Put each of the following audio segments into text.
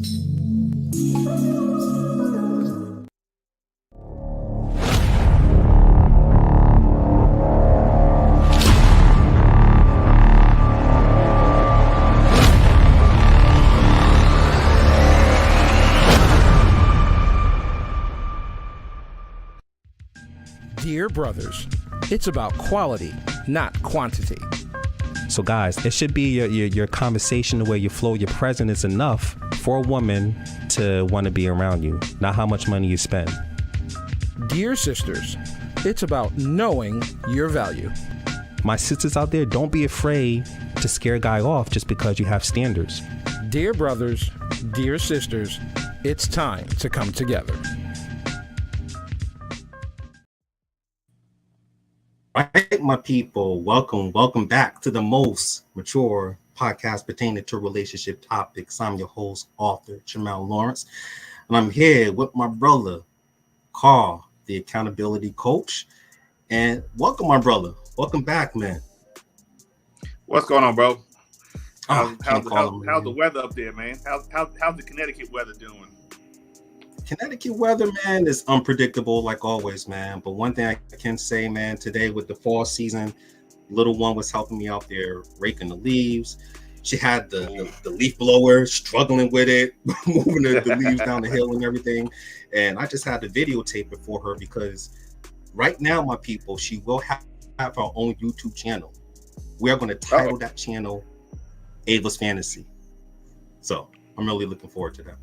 Dear brothers, it's about quality, not quantity. So guys, it should be your conversation, the way you flow, your presence is enough for a woman to want to be around you, not how much money you spend. Dear sisters, it's about knowing your value. My sisters out there, don't be afraid to scare a guy off just because you have standards. Dear brothers, dear sisters, it's time to come together. All right, my people, welcome back to the most mature podcast pertaining to relationship topics. I'm your host, author Jamel Lawrence, and I'm here with my brother, Carl, the accountability coach. And welcome, my brother. Welcome back, man. What's going on, bro? How's the the weather up there, man? How's the Connecticut weather doing? Connecticut weather, man, is unpredictable like always, man. But one thing I can say, man, today with the fall season, little one was helping me out there raking the leaves. She had the leaf blower, struggling with it, moving the leaves down the hill and everything. And I just had to videotape it for her because right now, my people, she will have her own YouTube channel. We are going to title that channel Ava's Fantasy. So I'm really looking forward to that.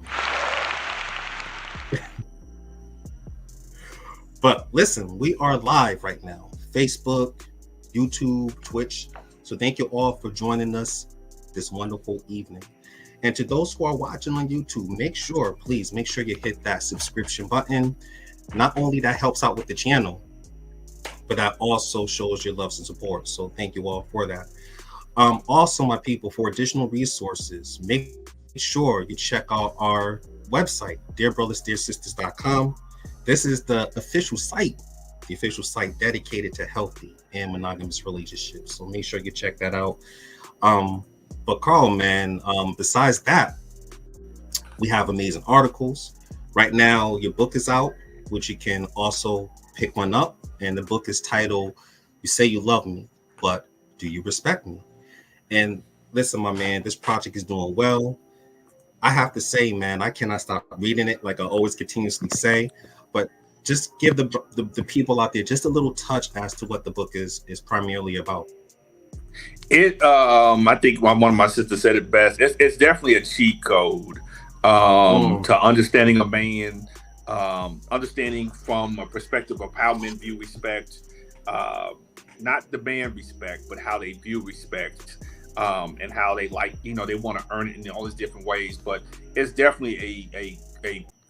But listen, we are live right now. Facebook, YouTube, Twitch. So thank you all for joining us this wonderful evening. And to those who are watching on YouTube, please make sure you hit that subscription button. Not only that helps out with the channel, but that also shows your love and support. So thank you all for that. Also, my people, for additional resources, make sure you check out our website, dearbrothersdearsisters.com. This is the official site dedicated to healthy and monogamous relationships. So make sure you check that out. But Carl, man, besides that, we have amazing articles. Right now, your book is out, which you can also pick one up. And the book is titled, You Say You Love Me, But Do You Respect Me? And listen, my man, this project is doing well. I have to say, man, I cannot stop reading it like I always continuously say, but just give the people out there just a little touch as to what the book is primarily about. I think one of my sisters said it best. It's definitely a cheat code to understanding a man, understanding from a perspective of how men view respect, not demand respect, but how they view respect, and how they they want to earn it in all these different ways. But it's definitely a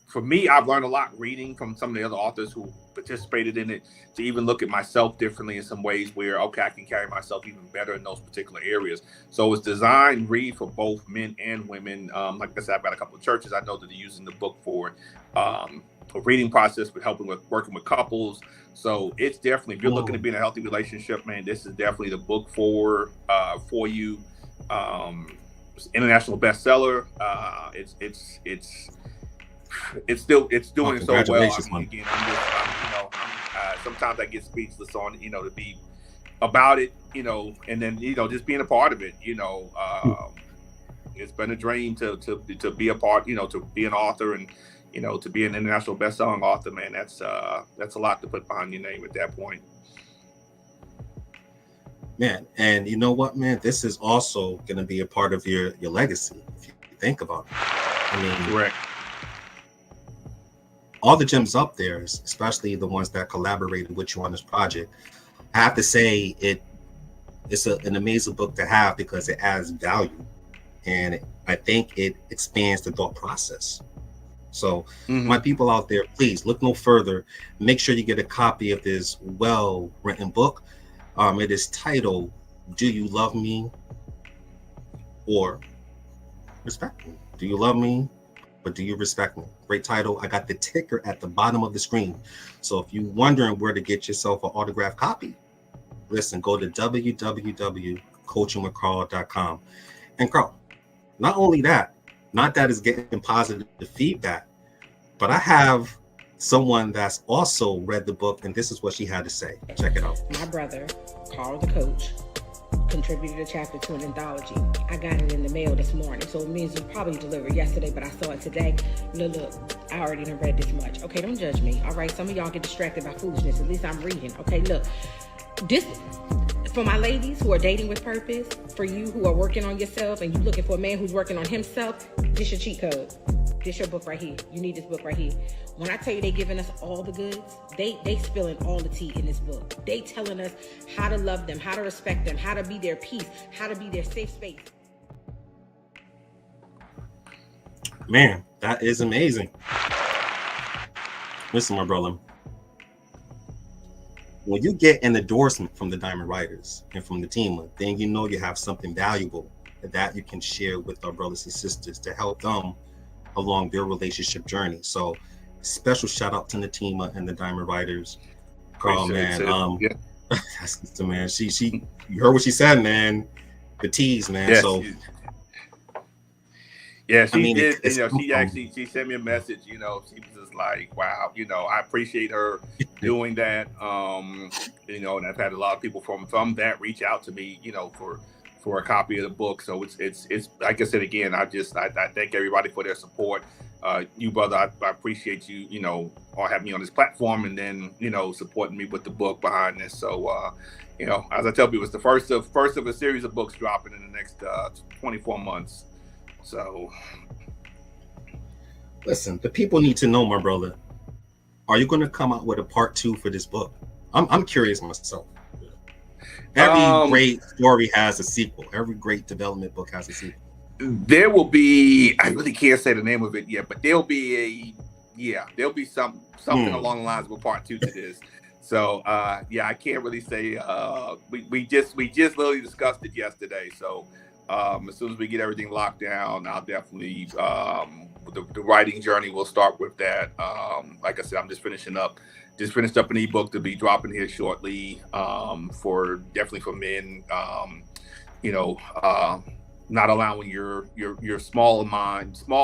for me, I've learned a lot reading from some of the other authors who participated in it to even look at myself differently in some ways where, okay, I can carry myself even better in those particular areas. So it's designed read for both men and women. Like I said, I've got a couple of churches I know that are using the book for a reading process with working with couples. So it's definitely, if you're looking to be in a healthy relationship, man, this is definitely the book for you. It's international bestseller. It's doing so well. Again, sometimes I get speechless on to be about it, and then just being a part of it. It's been a dream to be a part, to be an author and to be an international best-selling author. Man, that's a lot to put behind your name at that point. Man, and you know what, man, this is also going to be a part of your legacy if you think about it. I mean, correct. All the gems up there, especially the ones that collaborated with you on this project, I have to say it's an amazing book to have because it adds value, and I think it expands the thought process. So my people out there, please look no further. Make sure you get a copy of this well-written book. It is titled, Do You Love Me or Respect Me? Do you love me, but do you respect me? Great title. I got the ticker at the bottom of the screen. So if you're wondering where to get yourself an autographed copy, listen, go to www.coachingwithcarl.com. And Carl, not only that, not that it's getting positive feedback, but I have someone that's also read the book, and this is what she had to say. Check it out. My brother, Carl the Coach, contributed a chapter to an anthology. I got it in the mail this morning, so it means you probably delivered yesterday, but I saw it today. Look, I already done read this much. Okay, don't judge me. All right, some of y'all get distracted by foolishness. At least I'm reading. Okay, look, this for my ladies who are dating with purpose, for you who are working on yourself and you looking for a man who's working on himself, this your cheat code. This your book right here. You need this book right here. When I tell you they giving us all the goods, they spilling all the tea in this book. They telling us how to love them, how to respect them, how to be their peace, how to be their safe space. Man, that is amazing. Listen, my brother. When you get an endorsement from the Diamond Writers and from the team, then you know you have something valuable that you can share with our brothers and sisters to help them along their relationship journey. So special shout out to Natima and the Diamond Writers. Carl, man. Yeah. That's the man. She you heard what she said, man. The tease, man. Yes, so yeah, she did. It's She sent me a message. You know, she was just like, "Wow, you know, I appreciate her doing that." You know, and I've had a lot of people from that reach out to me, you know, for a copy of the book. So it's like I said again, I thank everybody for their support. You brother, I appreciate you, you know, or having me on this platform, and then, you know, supporting me with the book behind this. So you know, as I tell people, it's the first of a series of books dropping in the next 24 months. So listen, the people need to know, my brother. Are you going to come out with a part 2 for this book? I'm curious myself. Every great story has a sequel. Every great development book has a sequel. There will be, I really can't say the name of it yet, but there'll be something along the lines of a part 2 to this. So yeah, I can't really say. We just literally discussed it yesterday. So as soon as we get everything locked down, I'll definitely the writing journey will start with that. Like I said, I'm just finished up an ebook to be dropping here shortly, definitely for men. You know, not allowing your small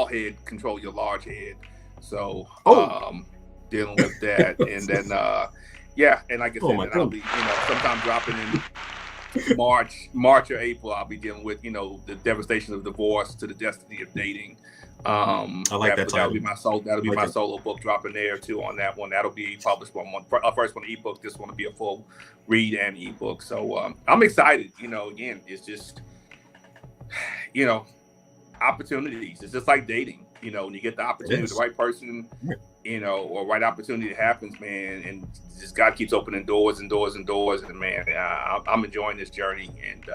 head control your large head. So dealing with that, and then yeah, and like I said, I'll be, you know, sometime dropping in March or April. I'll be dealing with, you know, the devastation of divorce to the destiny of dating. I like that title. That'll be my solo book dropping there too on that one. That'll be published first one ebook. This one will be a full read and ebook. So I'm excited. You know, again, it's just, you know, opportunities. It's just like dating. You know, when you get the opportunity, the right person, you know, or right opportunity happens, man, and just God keeps opening doors and doors and doors, and man, I'm enjoying this journey, and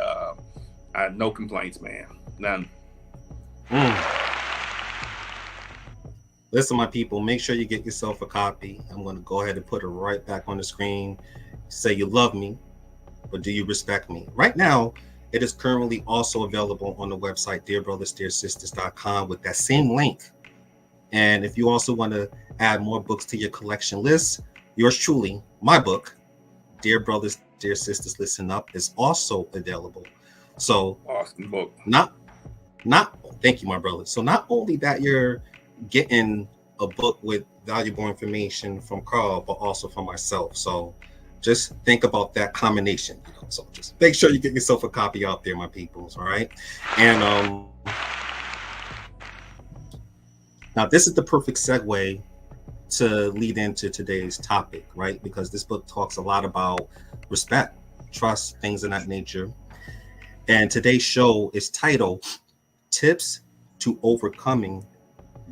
I have no complaints, man, none. Listen, my people, make sure you get yourself a copy. I'm going to go ahead and put it right back on the screen. Say you love me, but do you respect me? Right now, it is currently also available on the website, dearbrothersdearsisters.com, with that same link. And if you also want to add more books to your collection list, yours truly, my book, Dear Brothers, Dear Sisters, Listen Up, is also available. So awesome book. Thank you, my brother. So not only that you're getting a book with valuable information from Carl, but also from myself. So just think about that combination. You know? So just make sure you get yourself a copy out there, my peoples. All right. And now this is the perfect segue to lead into today's topic, right? Because this book talks a lot about respect, trust, things of that nature. And today's show is titled Tips to Overcoming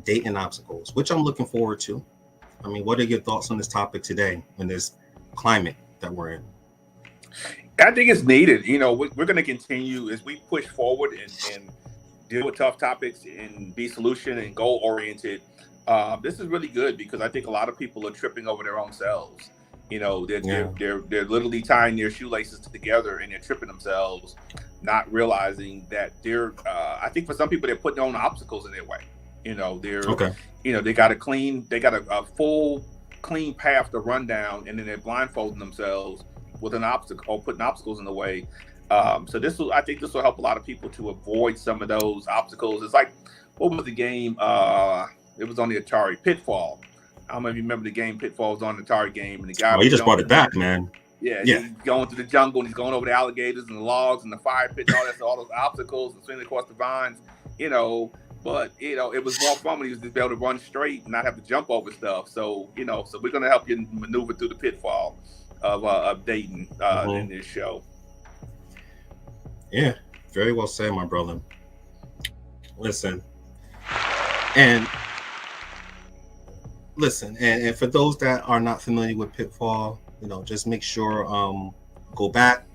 Dating Obstacles, which I'm looking forward to. I mean, what are your thoughts on this topic today in this climate that we're in? I think it's needed. You know, we're going to continue as we push forward and deal with tough topics and be solution and goal oriented. This is really good because I think a lot of people are tripping over their own selves. You know, they're literally tying their shoelaces together and they're tripping themselves, not realizing that I think for some people they're putting their own obstacles in their way. You know, you know, they got a full clean path to run down, and then they're blindfolding themselves with an obstacle or putting obstacles in the way. So I think this will help a lot of people to avoid some of those obstacles. It's like what was the game? It was on the Atari, Pitfall. I don't know if you remember the game. Pitfall was on the Atari game, and the guy. Oh, he just brought it back, man. Yeah, Yeah. he's going through the jungle, and he's going over the alligators and the logs and the fire pit and all that, so all those obstacles and swinging across the vines, But it was more fun when he was just able to run straight and not have to jump over stuff. So so we're gonna help you maneuver through the pitfall of dating in this show. Yeah, very well said, my brother. Listen, and for those that are not familiar with Pitfall, just make sure go back,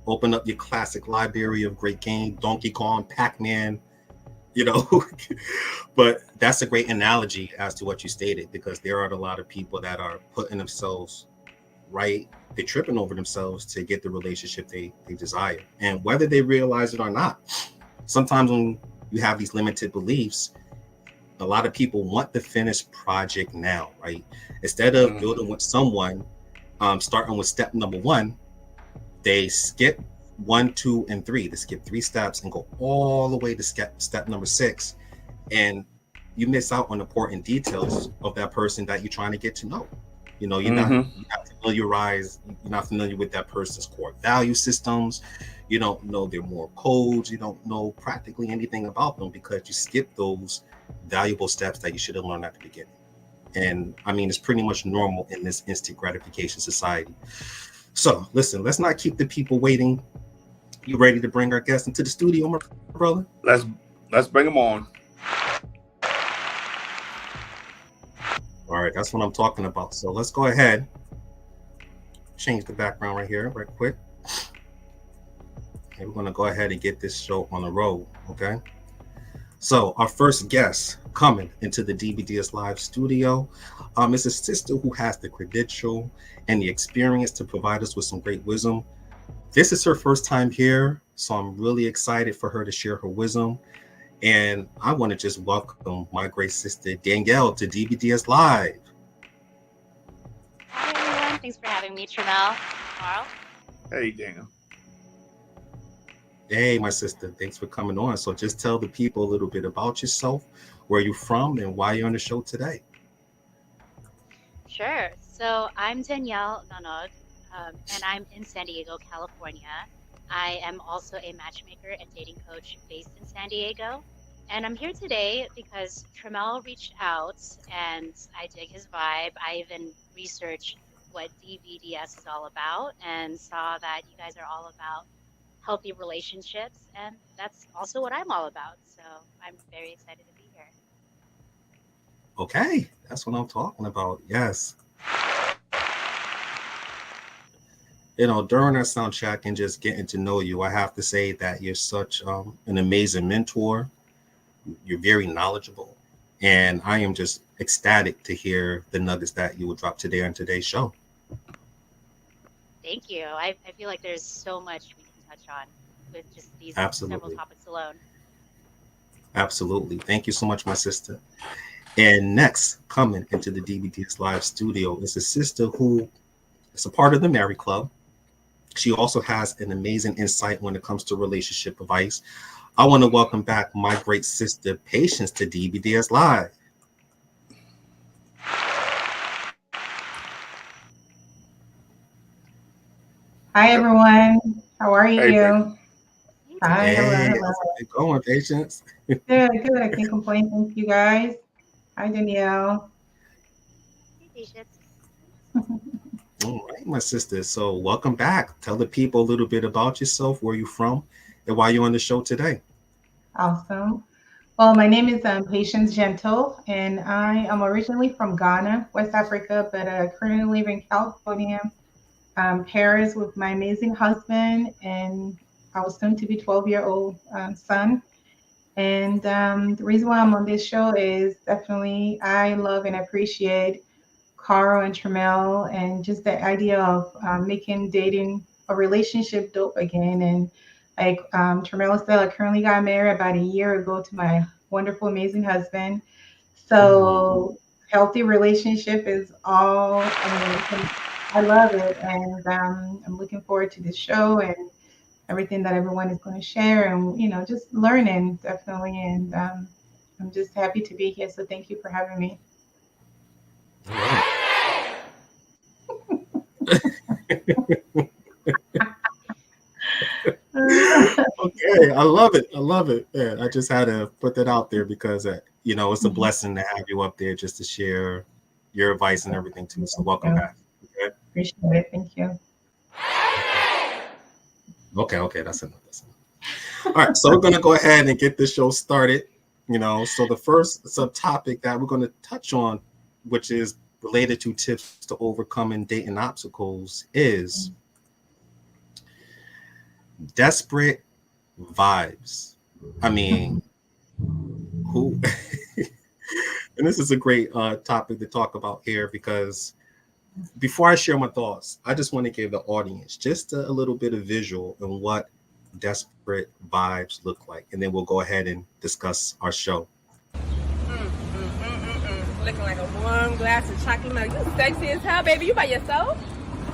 open up your classic library of great games, Donkey Kong, Pac-Man, but that's a great analogy as to what you stated, because there are a lot of people that are putting themselves right. They're tripping over themselves to get the relationship they desire. And whether they realize it or not, sometimes when you have these limited beliefs, a lot of people want the finished project now, right? Instead of building with someone, starting with step number 1, they skip 1, 2, and 3. They skip 3 steps and go all the way to step number 6. And you miss out on important details of that person that you're trying to get to know. You're not familiar with that person's core value systems. You don't know their moral codes. You don't know practically anything about them because you skip those valuable steps that you should have learned at the beginning. And I mean, it's pretty much normal in this instant gratification society. So listen, let's not keep the people waiting. You ready to bring our guest into the studio, my brother? Let's bring him on. All right, that's what I'm talking about. So let's go ahead, change the background right here, right quick. And we're gonna go ahead and get this show on the road, okay? So our first guest coming into the DBDS Live studio is a sister who has the credential and the experience to provide us with some great wisdom. This is her first time here, so I'm really excited for her to share her wisdom. And I want to just welcome my great sister Danielle to DBDS Live. Hi everyone, thanks for having me, Tramel. Carl. Hey, Daniel. Hey, my sister, thanks for coming on. So just tell the people a little bit about yourself, where you're from, and why you're on the show today. Sure. So I'm Danielle Nanog, and I'm in San Diego, California. I am also a matchmaker and dating coach based in San Diego. And I'm here today because Tramel reached out and I dig his vibe. I even researched what DBDS is all about and saw that you guys are all about healthy relationships. And that's also what I'm all about. So I'm very excited to be here. Okay, that's what I'm talking about. Yes. During our sound check and just getting to know you, I have to say that you're such an amazing mentor. You're very knowledgeable. And I am just ecstatic to hear the nuggets that you will drop today on today's show. Thank you. I feel like there's so much we can touch on with just these Absolutely. several topics alone. Absolutely. Thank you so much, my sister. And next, coming into the DBDS Live studio is a sister who is a part of the Married Club. She also has an amazing insight when it comes to relationship advice. I want to welcome back my great sister, Patience, to DBDS Live. Hi, everyone. How are you? Hey, Hi, Hey, hello. how's it going, Patience? Good, good. I can't complain. Thank you, guys. Hi, Danielle. Hey, Patience. All right, my sister. So welcome back. Tell the people a little bit about yourself, where you're from, and why you're on the show today. Awesome. Well, my name is Patience Gentle, and I am originally from Ghana, West Africa, but I currently live in California, Paris, with my amazing husband and our soon-to-be 12-year-old son. And the reason why I'm on this show is definitely I love and appreciate Carl and Tramel and just the idea of making dating a relationship dope again. And like Tramel said, I currently got married about a year ago to my wonderful, amazing husband. So healthy relationship is all, I love it. And I'm looking forward to this show and everything that everyone is going to share and, just learning definitely. And I'm just happy to be here. So thank you for having me. All right. Okay, I love it. I love it. Yeah, I just had to put that out there because it's a blessing to have you up there just to share your advice and everything too. So welcome back. Okay. Appreciate it. Thank you. Okay, that's enough. All right, so we're gonna go ahead and get this show started. So the first subtopic that we're going to touch on, which is related to tips to overcoming dating obstacles, is desperate vibes. I mean, who? And this is a great topic to talk about here, because before I share my thoughts, I just want to give the audience just a little bit of visual on what desperate vibes look like, and then we'll go ahead and discuss our show. Looking like a warm glass of chocolate milk. You sexy as hell, baby. You by yourself?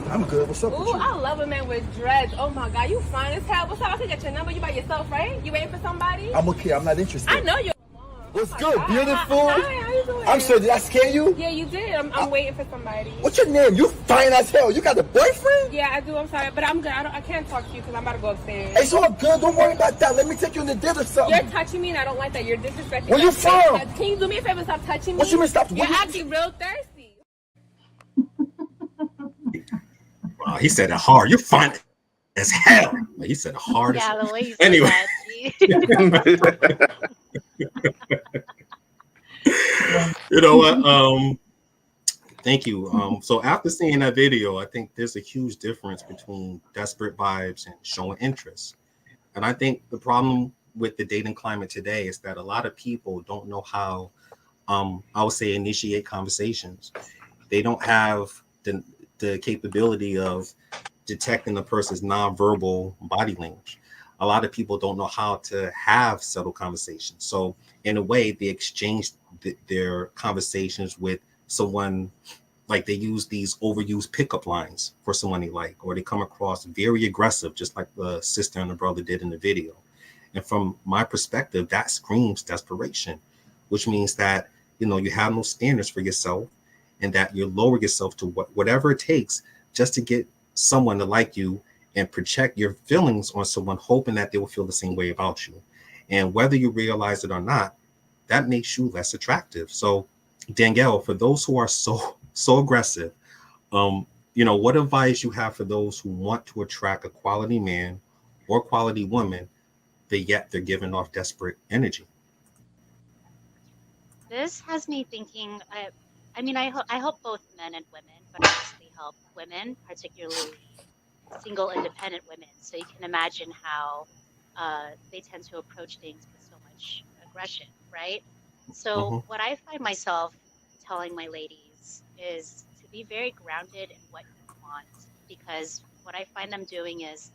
I'm good. What's up with Ooh, you? I love a man with dreads. Oh my God, you fine as hell. What's up? I can get your number. You by yourself, right? You waiting for somebody? I'm okay. I'm not interested. I know you're. What's Oh my good? God. Beautiful. Hi, how you doing? I'm sorry, did I scare you? Yeah, you did. I'm waiting for somebody. What's your name? You fine as hell. You got a boyfriend? Yeah, I do. I'm sorry, but I'm good. I can't talk to you because I'm about to go upstairs. It's all good. Don't worry about that. Let me take you on a date or something. You're touching me and I don't like that. You're disrespecting me. Where you from? Can you do me a favor and stop touching me? What you mean stop? You're acting real thirsty. Wow, he said it hard. You're fine as hell. He said it hard. Yeah, the way you said Anyway. that. You know what? Thank you. So after seeing that video, I think there's a huge difference between desperate vibes and showing interest. And I think the problem with the dating climate today is that a lot of people don't know how, I would say, initiate conversations. They don't have the capability of detecting a person's nonverbal body language. A lot of people don't know how to have subtle conversations. So in a way, they exchange their conversations with someone, like they use these overused pickup lines for someone they like, or they come across very aggressive, just like the sister and the brother did in the video. And from my perspective, that screams desperation, which means that, you have no standards for yourself, and that you lower yourself to whatever it takes just to get someone to like you and project your feelings on someone, hoping that they will feel the same way about you. And whether you realize it or not, that makes you less attractive. So Danielle, for those who are so aggressive, what advice you have for those who want to attract a quality man or quality woman, but yet they're giving off desperate energy? This has me thinking. I hope both men and women, but I mostly help women, particularly single, independent women. So you can imagine how they tend to approach things with so much aggression, right? So what I find myself telling my ladies is to be very grounded in what you want, because what I find them doing is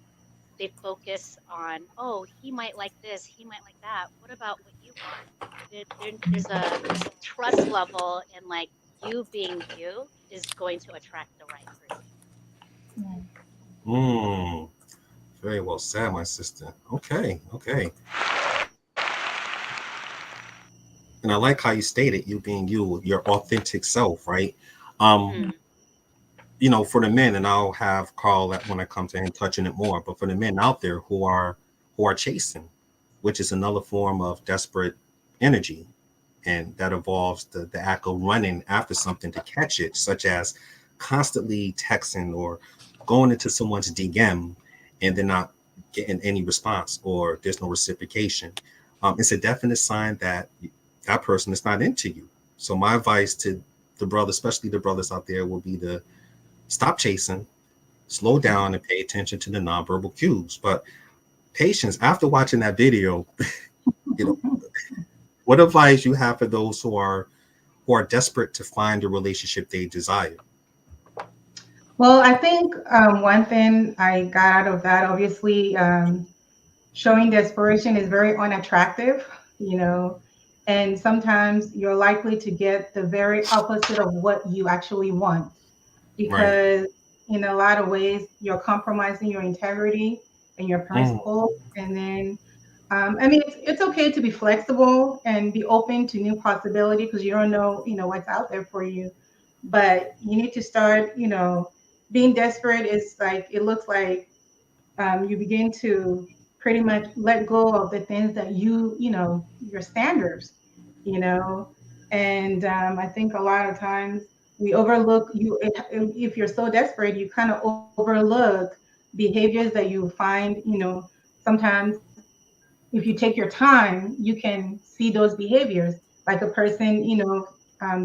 they focus on, oh, he might like this, he might like that. What about what you want? There's a trust level in like you being you is going to attract the right person. Very well said, my sister. Okay. And I like how you stated you being you, your authentic self, right? For the men, and I'll have Carl when I come to him touching it more, but for the men out there who are chasing, which is another form of desperate energy, and that involves the act of running after something to catch it, such as constantly texting or going into someone's DM and they're not getting any response, or there's no reciprocation. It's a definite sign that that person is not into you. So my advice to the brothers, especially the brothers out there, will be to stop chasing, slow down, and pay attention to the nonverbal cues. But patience, after watching that video, what advice you have for those who are desperate to find the relationship they desire? Well, I think one thing I got out of that, obviously, showing desperation is very unattractive, and sometimes you're likely to get the very opposite of what you actually want, because in a lot of ways you're compromising your integrity and your principles, and then I mean, it's okay to be flexible and be open to new possibility because you don't know, what's out there for you. But you need to start, being desperate is like, it looks like you begin to pretty much let go of the things that your standards, you know. And I think a lot of times we overlook if you're so desperate, you kind of overlook behaviors that you find, sometimes if you take your time, you can see those behaviors, like a person,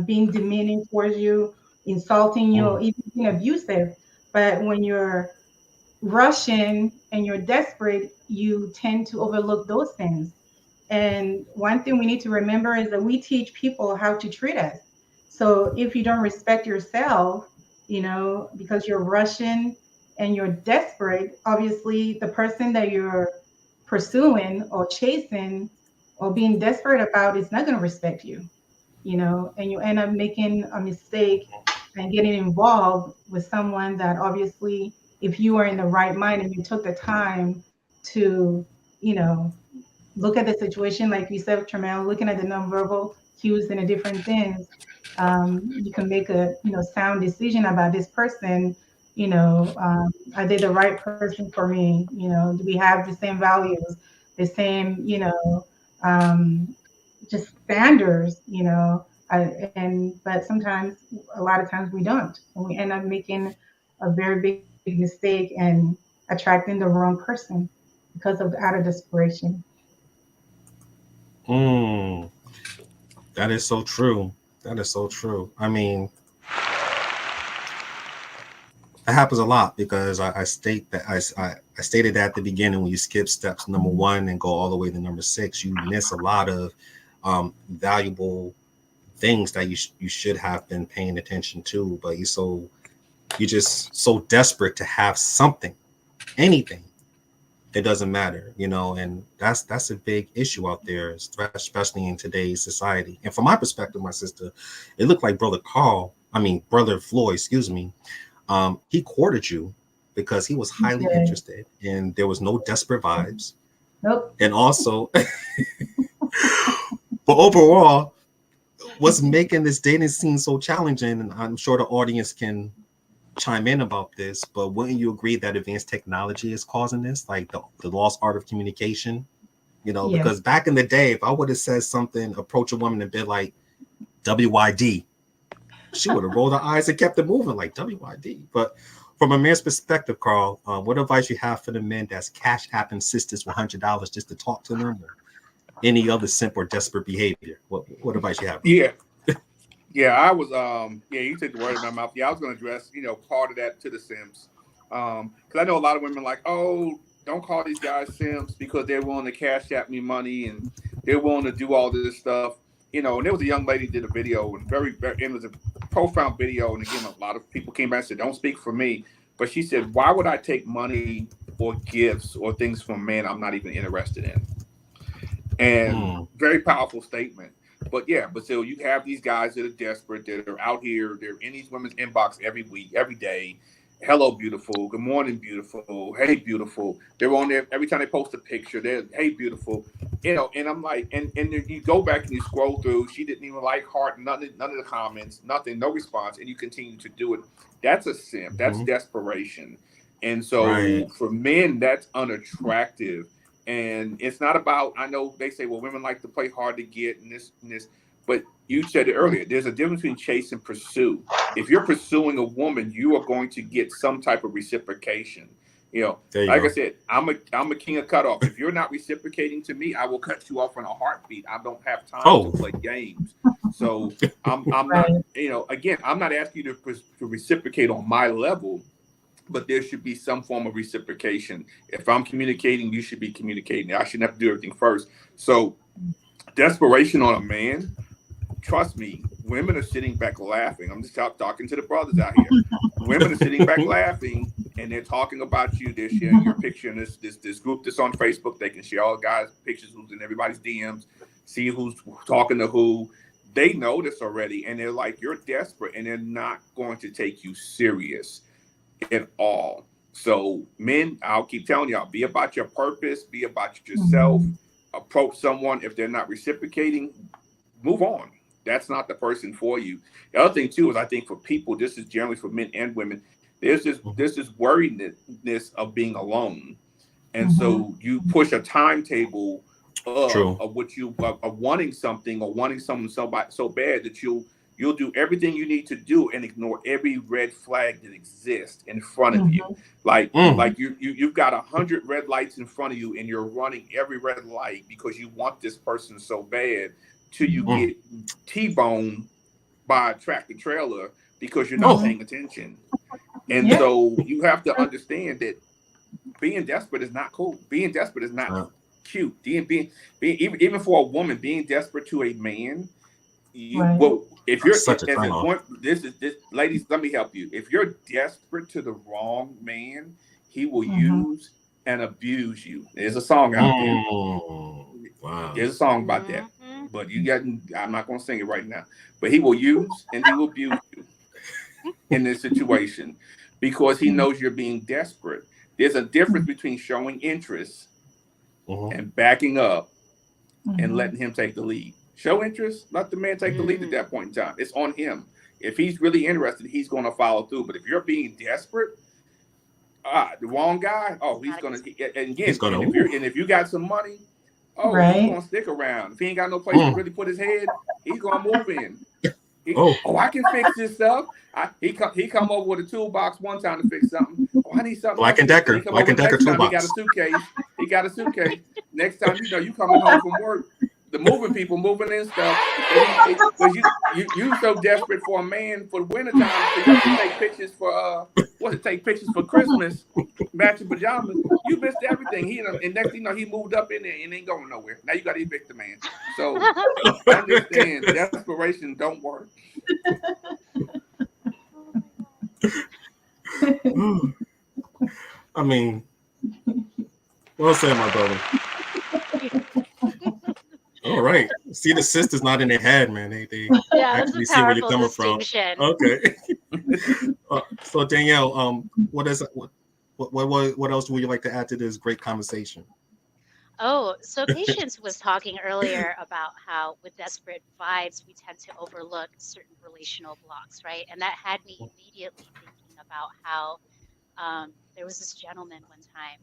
being demeaning towards you, insulting you, or even being abusive. But when you're rushing and you're desperate, you tend to overlook those things. And one thing we need to remember is that we teach people how to treat us. So if you don't respect yourself, because you're rushing and you're desperate, obviously the person that you're pursuing or chasing or being desperate about is not going to respect you, and you end up making a mistake and getting involved with someone that obviously, if you are in the right mind and you took the time to, look at the situation, like you said, Tremel, looking at the nonverbal cues and the different things, you can make a sound decision about this person. Are they the right person for me? Do we have the same values, the same, just standards? But sometimes, a lot of times we don't, and we end up making a very big mistake and attracting the wrong person because of out of desperation. That is so true. That is so true. I mean, it happens a lot because I stated that at the beginning, when you skip steps number 1 and go all the way to number 6, you miss a lot of valuable things that you should have been paying attention to. But you're just so desperate to have something, anything. It doesn't matter, and that's a big issue out there, especially in today's society. And from my perspective, my sister, it looked like brother Floyd, excuse me, he courted you because he was highly interested and there was no desperate vibes. Nope. And also, but overall, what's making this dating scene so challenging, and I'm sure the audience can chime in about this, but wouldn't you agree that advanced technology is causing this, like the lost art of communication? Because back in the day, if I would have said something, approach a woman and been like, WYD, she would have rolled her eyes and kept it moving, like WYD. But from a man's perspective, Carl, what advice you have for the men that's cash apping sisters for $100 just to talk to them, or any other simp or desperate behavior? What advice you have? Yeah, I was you took the word in my mouth. I was going to address, part of that to the simps. Because I know a lot of women like, oh, don't call these guys simps because they're willing to cash out me money and they're willing to do all this stuff. And there was a young lady did a video, and it was a profound video. And again, a lot of people came back and said, don't speak for me. But she said, why would I take money or gifts or things from men I'm not even interested in? And very powerful statement. But so you have these guys that are desperate, that are out here, they're in these women's inbox every week, every day. Hello, beautiful. Good morning, beautiful. Hey, beautiful. They're on there every time they post a picture. They're, hey, beautiful. And I'm like, and then you go back and you scroll through. She didn't even like heart, none of the comments, nothing, no response, and you continue to do it. That's a simp. That's desperation. And so for men, that's unattractive. And it's not about, I know they say, well, women like to play hard to get and this, but you said it earlier, there's a difference between chase and pursue. If you're pursuing a woman, you are going to get some type of reciprocation. I said, I'm a king of cutoff. If you're not reciprocating to me, I will cut you off in a heartbeat. I don't have time to play games. So I'm not, again, I'm not asking you to reciprocate on my level, but there should be some form of reciprocation. If I'm communicating, you should be communicating. I shouldn't have to do everything first. So desperation on a man, trust me, women are sitting back laughing. I'm just talking to the brothers out here. Women are sitting back laughing, and they're talking about you. They're sharing your picture in this group that's on Facebook. They can share all guys' pictures who's in everybody's DMs, see who's talking to who. They know this already, and they're like, you're desperate, and they're not going to take you serious at all. So men, I'll keep telling y'all, be about your purpose, be about yourself, approach someone. If they're not reciprocating, move on. That's not the person for you. The other thing too is, I think for people, this is generally for men and women, there's this worriedness of being alone, and so you push a timetable of what you of wanting something or wanting someone so bad that you'll do everything you need to do and ignore every red flag that exists in front of you. Like you've got 100 red lights in front of you, and you're running every red light because you want this person so bad, till you get T-boned by a tractor trailer because you're not paying attention. And so you have to understand that being desperate is not cool. Being desperate is not cute. Being even for a woman, being desperate to a man, if you're ladies, let me help you. If you're desperate to the wrong man, he will use and abuse you. There's a song out there. Wow. There's a song about that. But I'm not going to sing it right now. But he will use and he will abuse you in this situation because he knows you're being desperate. There's a difference between showing interest and backing up and letting him take the lead. Show interest, let the man take the lead at that point in time. It's on him. If he's really interested, he's going to follow through. But if you're being desperate, the wrong guy, he's going to. And again, if you got some money, he's going to stick around. If he ain't got no place to really put his head, he's going to move in. I can fix this stuff. He come over with a toolbox one time to fix something. I need something. Black and Decker toolbox. He got a suitcase. Next time you coming home from work, the moving people moving in stuff. You so desperate for a man for the wintertime, so you can take pictures for take pictures for Christmas, matching pajamas. You missed everything. And next thing you know, he moved up in there and ain't going nowhere. Now you got to evict the man. So understand, desperation don't work. I mean, well said, my brother. All right. See, the sister's not in their head, man. They actually see where you're coming from. Okay. So Danielle, what else would you like to add to this great conversation? So Patience was talking earlier about how with desperate vibes, we tend to overlook certain relational blocks, right? And that had me immediately thinking about how there was this gentleman one time,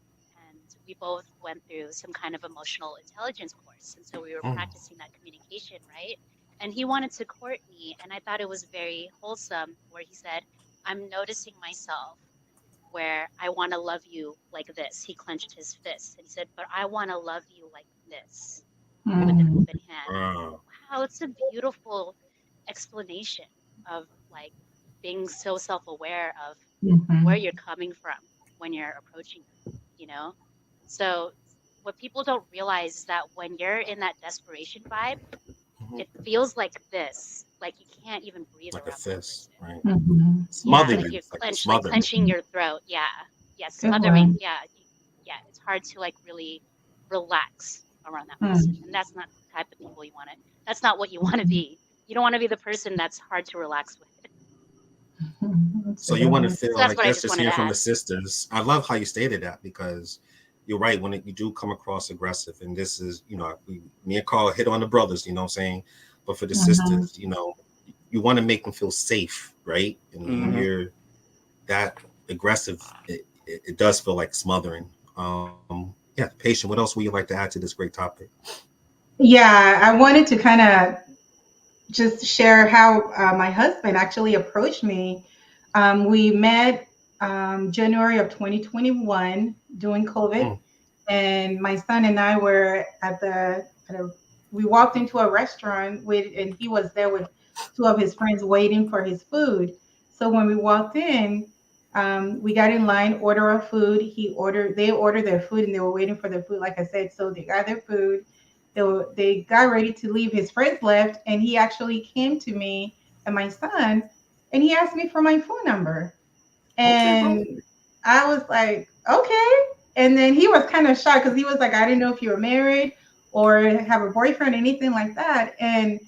and we both went through some kind of emotional intelligence course. And so we were practicing that communication, right? And he wanted to court me. And I thought it was very wholesome where he said, I'm noticing myself where I want to love you like this. He clenched his fist and he said, but I want to love you like this with an open hand. Wow, it's a beautiful explanation of like being so self-aware of where you're coming from when you're approaching them, So what people don't realize is that when you're in that desperation vibe, it feels like this, like you can't even breathe like around a fist, right? Smothering. Like you're clenching your throat. Smothering. It's hard to like really relax around that person, and that's not the type of people you want to. That's not what you want to be. You don't want to be the person that's hard to relax with. So you want to feel like that's just hearing from the sisters. I love how you stated that because you're right. When you do come across aggressive, and this is, me and Carl hit on the brothers, you know what I'm saying? But for the sisters, you want to make them feel safe, right? And when you're that aggressive, it does feel like smothering. Patient, what else would you like to add to this great topic? Yeah, I wanted to kind of just share how my husband actually approached me. We met January of 2021 during COVID, and my son and I were we walked into a restaurant and he was there with two of his friends waiting for his food. So when we walked in, we got in line, order our food. They ordered their food and they were waiting for their food, like I said. So they got their food. They got ready to leave. His friends left, and he actually came to me and my son, and he asked me for my phone number. And I was like, okay. And then he was kind of shocked because he was like, I didn't know if you were married or have a boyfriend, anything like that. And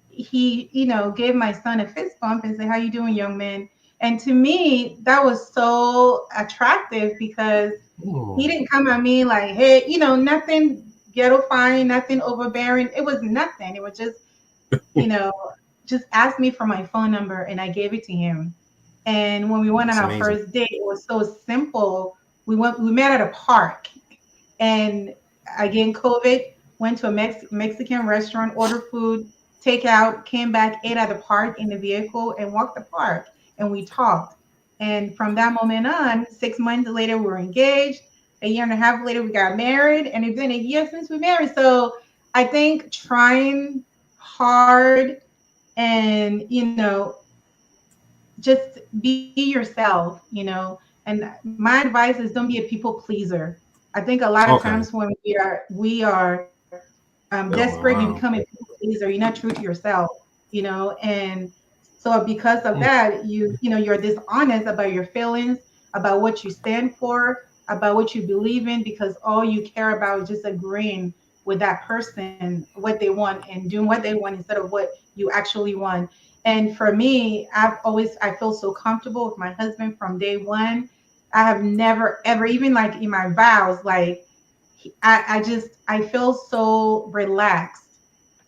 he, gave my son a fist bump and said, how you doing, young man? And to me, that was so attractive because he didn't come at me like, hey, nothing ghetto fine, nothing overbearing. It was nothing. It was just, just asked me for my phone number and I gave it to him. And when we went on That's our amazing. first date, it was so simple. We met at a park, and again, COVID, went to a Mexican restaurant, ordered food, takeout, came back, ate at the park in the vehicle, and walked the park, and we talked. And from that moment on, 6 months later, we were engaged. A year and a half later, we got married, and it's been a year since we married. So I think trying hard and, just be yourself, and my advice is don't be a people pleaser. I think a lot of Okay. times when we are desperate, you wow. become a people pleaser. You're not true to yourself, and so because of that, you're dishonest about your feelings, about what you stand for, about what you believe in, because all you care about is just agreeing with that person, what they want, and doing what they want instead of what you actually want. And for me, I feel so comfortable with my husband from day one. I have never ever, even like in my vows, like I feel so relaxed,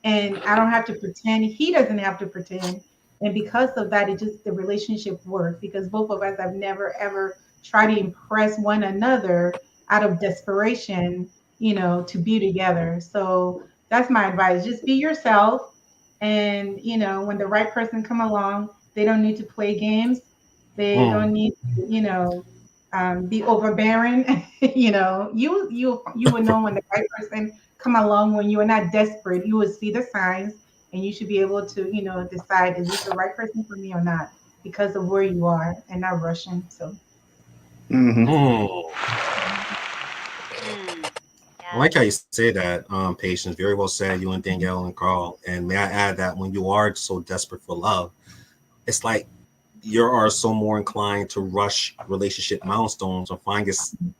and I don't have to pretend. He doesn't have to pretend. And because of that, the relationship works because both of us have never ever tried to impress one another out of desperation, to be together. So that's my advice. Just be yourself. And, when the right person come along, they don't need to play games. They don't need to, be overbearing. You would know when the right person come along when you are not desperate. You would see the signs, and you should be able to, decide, is this the right person for me or not, because of where you are and not rushing. So Mm-hmm. I like how you say that, Patience. Very well said, you and Danielle and Carl. And may I add that when you are so desperate for love, it's like you are so more inclined to rush relationship milestones, or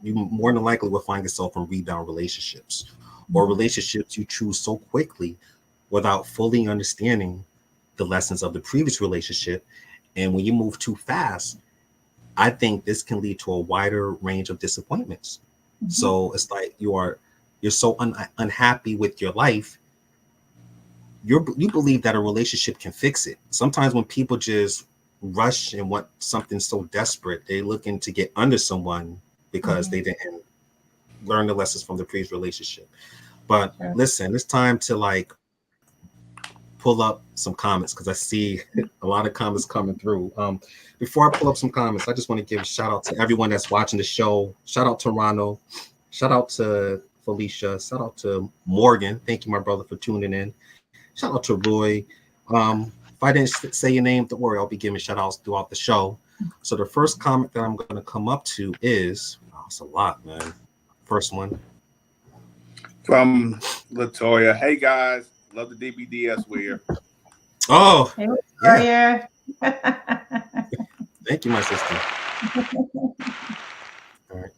you more than likely will find yourself in rebound relationships or relationships you choose so quickly without fully understanding the lessons of the previous relationship. And when you move too fast, I think this can lead to a wider range of disappointments. So it's like you're so unhappy with your life. You believe that a relationship can fix it. Sometimes when people just rush and want something so desperate, they're looking to get under someone because they didn't learn the lessons from the previous relationship. But listen, it's time to pull up some comments because I see a lot of comments coming through. Before I pull up some comments, I just want to give a shout out to everyone that's watching the show. Shout out to Ronald. Shout out to Felicia. Shout out to Morgan. Thank you, my brother, for tuning in. Shout out to Roy. If I didn't say your name, don't worry, I'll be giving shout outs throughout the show. So the first comment that I'm going to come up to is, it's a lot, man. First one. From Latoya. Hey, guys. Love the DBDS wear. Oh, hey, yeah. Thank you, my sister. All right.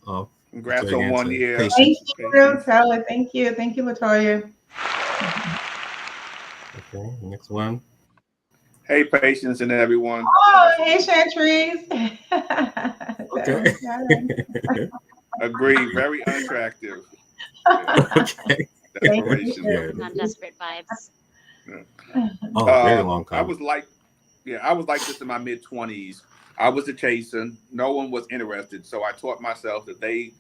Oh, congrats on 1 year. Thank you, Tyler. Thank you, Latoya. Okay, next one. Hey, Patience and everyone. Oh, hey, Chantrice. Okay. Agree. Very unattractive. Okay. On desperate vibes. Oh, very long time. I was like this in my mid-20s. I was a chaser. No one was interested. So I taught myself that they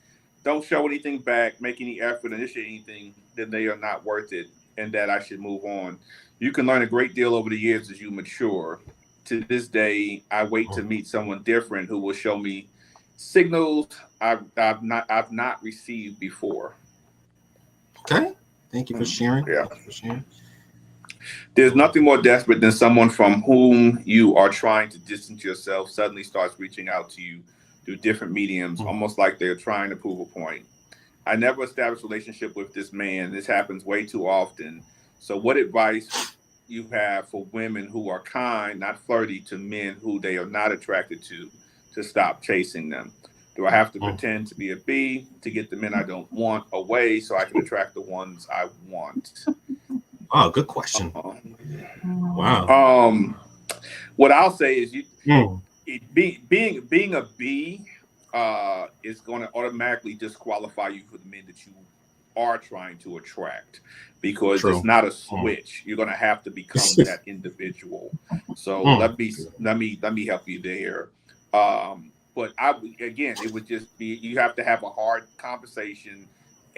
don't show anything back, make any effort, initiate anything, then they are not worth it, and that I should move on. You can learn a great deal over the years as you mature. To this day, I wait to meet someone different who will show me signals I've not received before. Okay. Thank you for sharing. Yeah. Thank you for sharing. There's nothing more desperate than someone from whom you are trying to distance yourself suddenly starts reaching out to you through different mediums, almost like they're trying to prove a point. I never established a relationship with this man. This happens way too often. So what advice you have for women who are kind, not flirty, to men who they are not attracted to stop chasing them? Do I have to pretend to be a bee to get the men I don't want away so I can attract the ones I want? Oh, good question. Wow. What I'll say is being a bee is going to automatically disqualify you for the men that you are trying to attract, because True. it's not a switch. You're going to have to become that individual. So let me help you there. But it would just be, you have to have a hard conversation.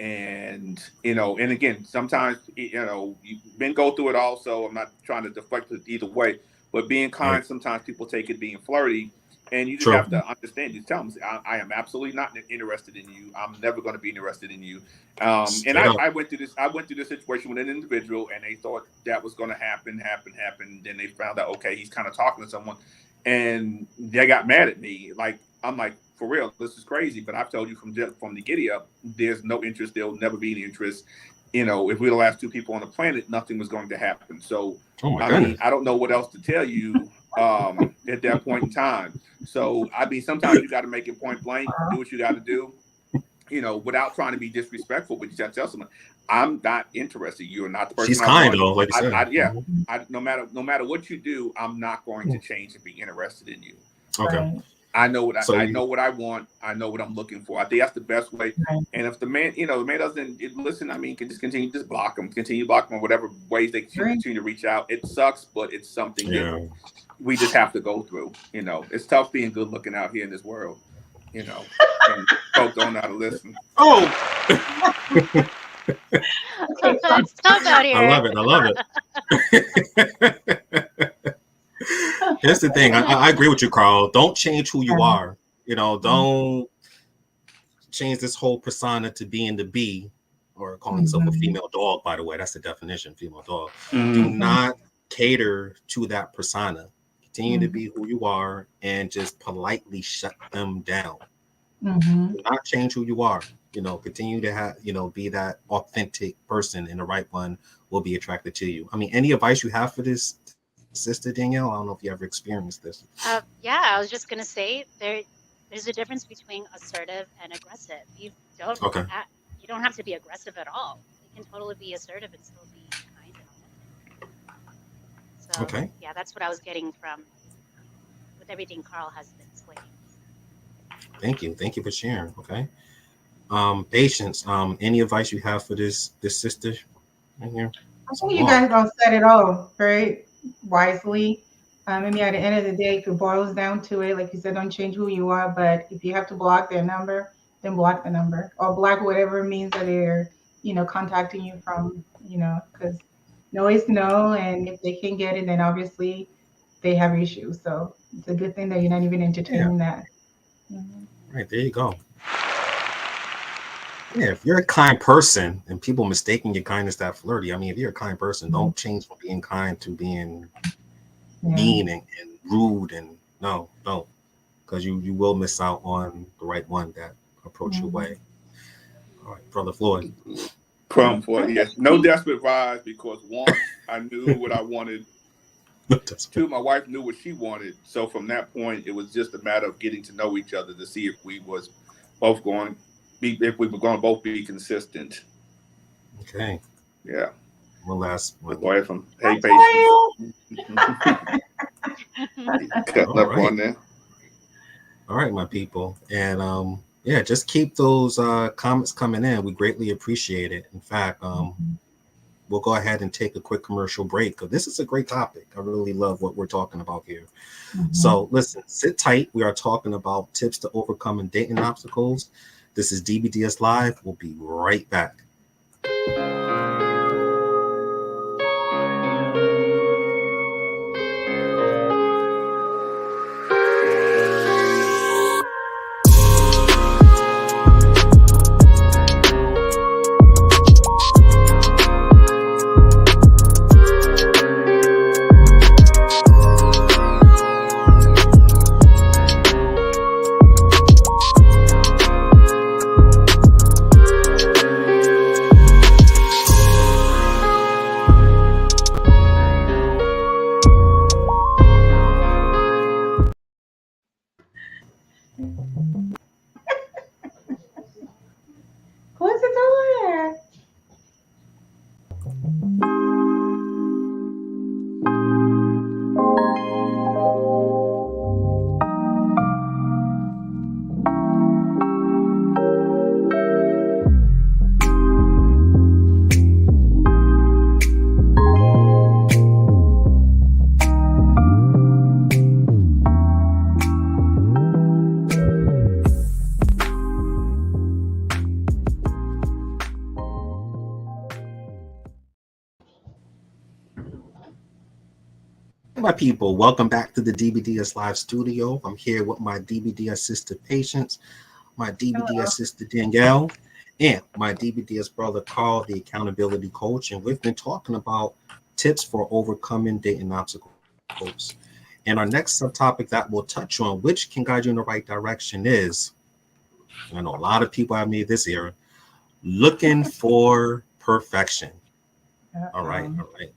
And, and again, sometimes, men go through it also. I'm not trying to deflect it either way, but being kind, sometimes people take it being flirty, and you just have to understand. You tell them, I am absolutely not interested in you. I'm never going to be interested in you. And I went through this situation with an individual, and they thought that was going to happen. Then they found out, okay, he's kind of talking to someone, and they got mad at me. Like, I'm like, for real, this is crazy. But I've told you from the giddy up, there's no interest. There'll never be any interest. If we're the last two people on the planet, nothing was going to happen. So, I don't know what else to tell you at that point in time. So, sometimes you got to make it point blank, do what you got to do, without trying to be disrespectful. But you got to tell someone, I'm not interested. You're not the person. She's kind though, like you said. No matter what you do, I'm not going to change and be interested in you. Okay. Right. I know what I know what I want. I know what I'm looking for. I think that's the best way. Right. And if the man doesn't listen, can just continue to block them, whatever ways they continue to reach out. It sucks, but it's something that we just have to go through. It's tough being good looking out here in this world. And folks don't know how to listen. It's tough out here. I love it. Here's the thing. I agree with you, Carl. Don't change who you are. Don't change this whole persona to being the bee, or calling yourself a female dog, by the way. That's the definition, female dog. Do not cater to that persona. Continue to be who you are and just politely shut them down. Do not change who you are. Continue to have, be that authentic person, and the right one will be attracted to you. Any advice you have for this, Sister Danielle? I don't know if you ever experienced this. I was just gonna say there's a difference between assertive and aggressive. You don't have to be aggressive at all. You can totally be assertive and still be kind and authentic. So that's what I was getting from with everything Carl has been explaining. Thank you for sharing. Okay. Patience. Any advice you have for this sister right here? I think you guys all said it all very wisely. At the end of the day, if it boils down to it, like you said, don't change who you are. But if you have to block their number, then block the number, or block whatever means that they're, contacting you from, because no is no, and if they can get it, then obviously they have issues. So it's a good thing that you're not even entertaining that. Right, there you go. Yeah, if you're a kind person and people mistaking your kindness that flirty, if you're a kind person, don't change from being kind to being mean and rude, and no, because you will miss out on the right one that approach your way. All right, Brother Floyd. Yes. No desperate vibes, because one, I knew what I wanted. Two, my wife knew what she wanted. So from that point, it was just a matter of getting to know each other to see if we was both going. If we were going to both be consistent. Okay. Yeah. One last one. Boy, from Hey Patience. Cutting up on there. All right, my people. And just keep those comments coming in. We greatly appreciate it. In fact, we'll go ahead and take a quick commercial break, because this is a great topic. I really love what we're talking about here. So listen, sit tight. We are talking about tips to overcoming dating obstacles. This is DBDS Live. We'll be right back. My people, welcome back to the DBDS Live Studio. I'm here with my DBDS sister Patience, my DBDS sister Danielle, and my DBDS brother Carl, the accountability coach. And we've been talking about tips for overcoming dating obstacles. And our next subtopic that we'll touch on, which can guide you in the right direction, is, I know a lot of people have made this error, looking for perfection. All right.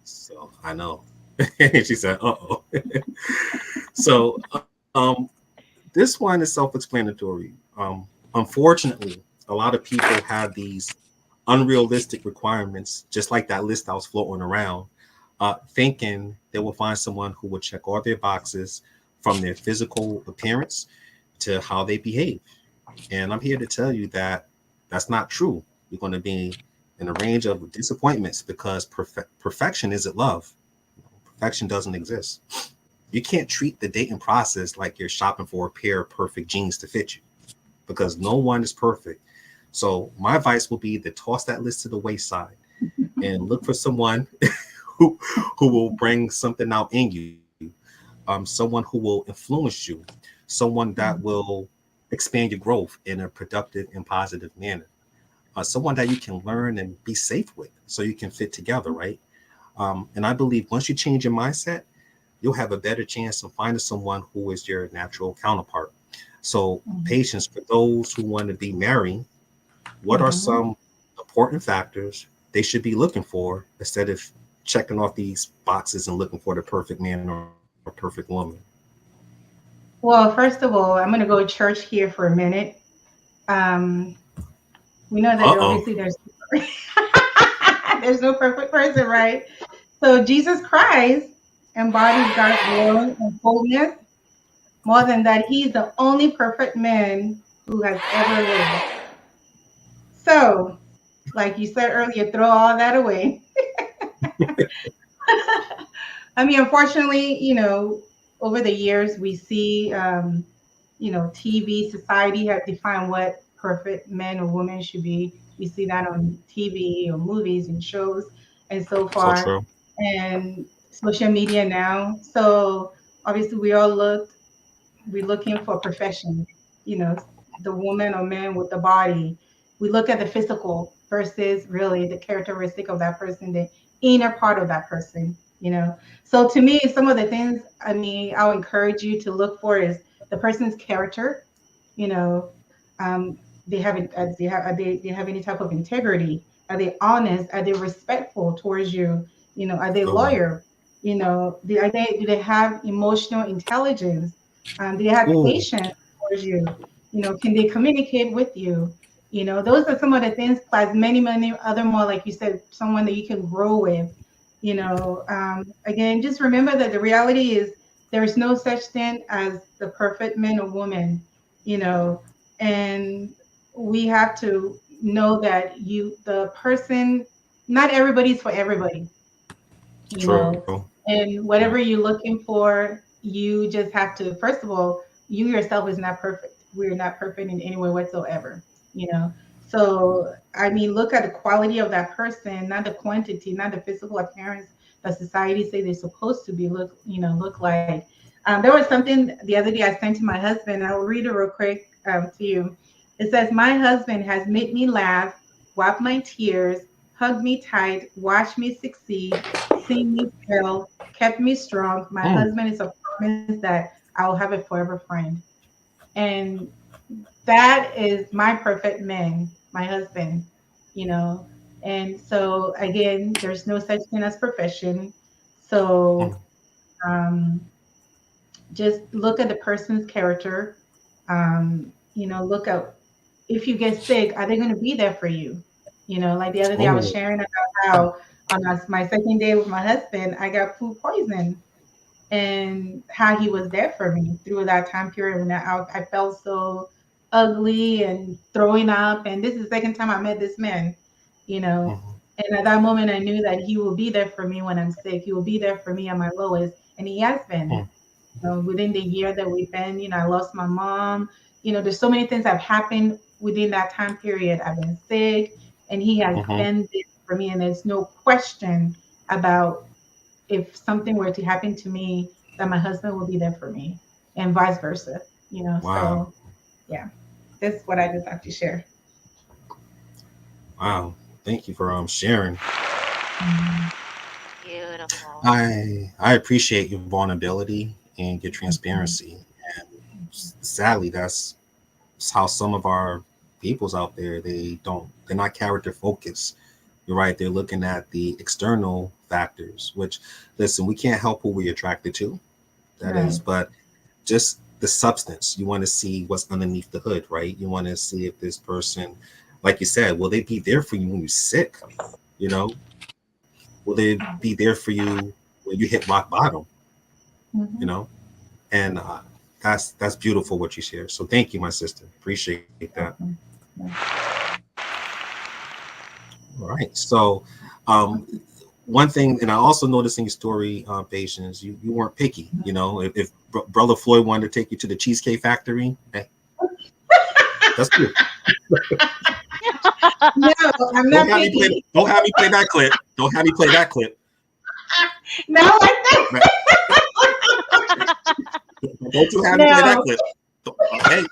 So I know. She said, uh-oh. So this one is self-explanatory. Unfortunately, a lot of people have these unrealistic requirements, just like that list I was floating around, thinking they will find someone who will check all their boxes, from their physical appearance to how they behave. And I'm here to tell you that that's not true. You're going to be in a range of disappointments because perfection isn't love. Perfection doesn't exist. You can't treat the dating process like you're shopping for a pair of perfect jeans to fit you, because no one is perfect. So my advice will be to toss that list to the wayside and look for someone who will bring something out in you, someone who will influence you, someone that will expand your growth in a productive and positive manner, someone that you can learn and be safe with so you can fit together, right? And I believe once you change your mindset, you'll have a better chance of finding someone who is your natural counterpart. So Patience, for those who want to be married, what are some important factors they should be looking for instead of checking off these boxes and looking for the perfect man or perfect woman? Well, first of all, I'm going to go to church here for a minute. We know that obviously there's no perfect person, right? So Jesus Christ embodies God's glory and fullness. More than that, he's the only perfect man who has ever lived. So, like you said earlier, throw all that away. I mean, unfortunately, over the years, we see, TV, society have defined what perfect men or women should be. We see that on TV or movies and shows and so far. So true. And social media now. So obviously we're looking for perfection, the woman or man with the body. We look at the physical versus really the characteristic of that person, the inner part of that person, So to me, some of the things, I'll encourage you to look for is the person's character, they have any type of integrity? Are they honest? Are they respectful towards you? Are they loyal? Do they have emotional intelligence? Do they have patience towards you? Can they communicate with you? Those are some of the things, plus many, many other more, like you said, someone that you can grow with. Again, just remember that the reality is there is no such thing as the perfect man or woman, and we have to know that the person, not everybody's for everybody, and whatever you're looking for, you just have to, first of all, you yourself is not perfect. We're not perfect in any way whatsoever, So, look at the quality of that person, not the quantity, not the physical appearance that society say they're supposed to be look like. There was something the other day I sent to my husband. I'll read it real quick to you. It says, "My husband has made me laugh, wipe my tears, hug me tight, watch me succeed, sing me well, kept me strong. My husband is a promise that I'll have a forever friend." And that is my perfect man, my husband, And so again, there's no such thing as perfection. So just look at the person's character. Look at, if you get sick, are they going to be there for you? Like the other day I was sharing about how on my second day with my husband, I got food poisoning, and how he was there for me through that time period when I felt so ugly and throwing up. And this is the second time I met this man, And at that moment, I knew that he will be there for me when I'm sick. He will be there for me at my lowest, and he has been. Within the year that we've been, I lost my mom. There's so many things that have happened within that time period. I've been sick, and he has been there for me. And there's no question about if something were to happen to me, that my husband will be there for me, and vice versa. Wow. So yeah, that's what I just have to share. Wow. Thank you for sharing. Beautiful. I appreciate your vulnerability and your transparency. And sadly, that's how some of our peoples out there, they're not character focused. You're right. They're looking at the external factors, which, listen, we can't help who we're attracted to. That is, Right. but just the substance. You want to see what's underneath the hood, right? You want to see if this person, like you said, will they be there for you when you're sick? You know, will they be there for you when you hit rock bottom? Mhm. You know, and that's beautiful what you share. So thank you, my sister. Appreciate that. All right. So, one thing, and I also noticed in your story, Patience, you weren't picky. You know, if Brother Floyd wanted to take you to the Cheesecake Factory, hey, that's good. No, I'm not Don't have me play. picky. Don't have me play that clip. Don't have me play that clip. No, I Don't you have me play that no. clip. Okay.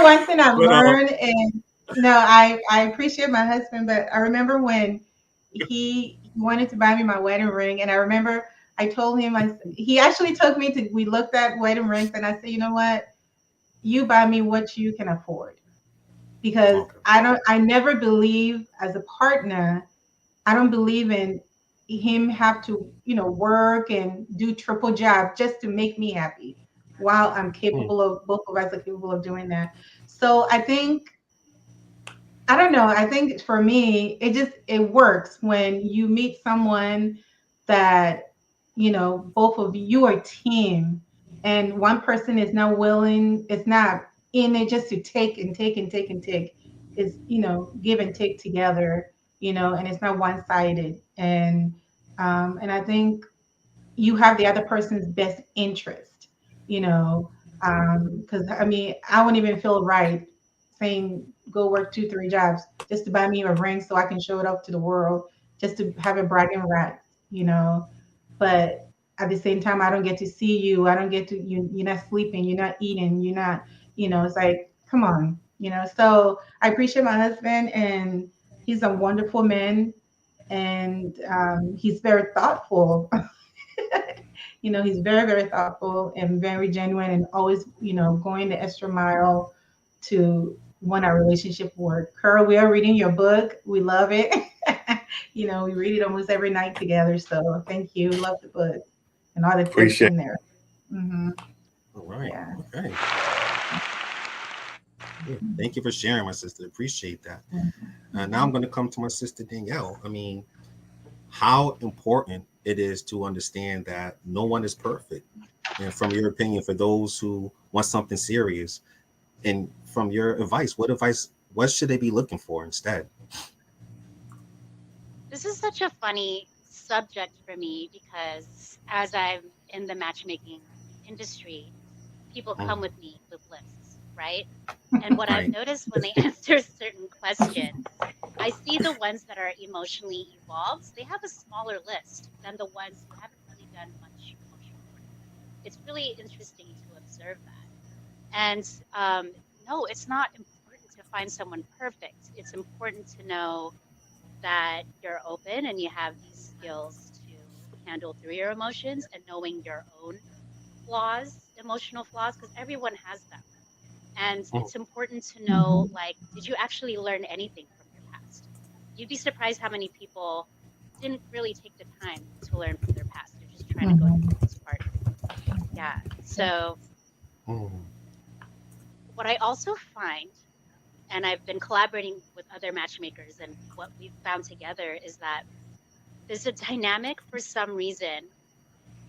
One thing I've But learned, and I appreciate my husband, but I remember when he wanted to buy me my wedding ring, and I remember I told him, he actually took me to, we looked at wedding rings, and I said, you know what, you buy me what you can afford, because okay. I never believe as a partner, I don't believe in him have to, work and do triple job just to make me happy, while I'm capable of, both of us are capable of doing that. So I don't know. I think for me, it works when you meet someone that, both of you are a team, and one person is not willing, it's not in it just to take and take and take and take. It's, give and take together, and it's not one-sided. And I think you have the other person's best interest, you know, because I mean, I wouldn't even feel right saying go work 2, 3 jobs just to buy me a ring so I can show it up to the world, just to have a bragging right. But at the same time, I don't get to see you. I don't get to you're not sleeping, you're not eating, you're not, it's like, come on. So I appreciate my husband, and he's a wonderful man, and he's very thoughtful. He's very, very thoughtful and very genuine, and always, going the extra mile to want our relationship work. Carl, we are reading your book. We love it. We read it almost every night together. So thank you. Love the book and all the tips Appreciate in there. Hmm. All right. Yeah. Okay. Yeah. Thank you for sharing, my sister. Appreciate that. Now I'm going to come to my sister Danielle. I mean, how important it is to understand that no one is perfect. And from your opinion, for those who want something serious, and from your advice, what should they be looking for instead? This is such a funny subject for me because as I'm in the matchmaking industry, people come with me with lists, right? And what I've Right. noticed when they answer certain questions, I see the ones that are emotionally evolved, they have a smaller list than the ones who haven't really done much emotional work. It's really interesting to observe that. And no, it's not important to find someone perfect. It's important to know that you're open and you have these skills to handle through your emotions and knowing your own flaws, emotional flaws, because everyone has them. And it's important to know, like, did you actually learn anything from your past? You'd be surprised how many people didn't really take the time to learn from their past. They're just trying to go to the next party. Yeah. So what I also find, and I've been collaborating with other matchmakers, and what we've found together is that there's a dynamic for some reason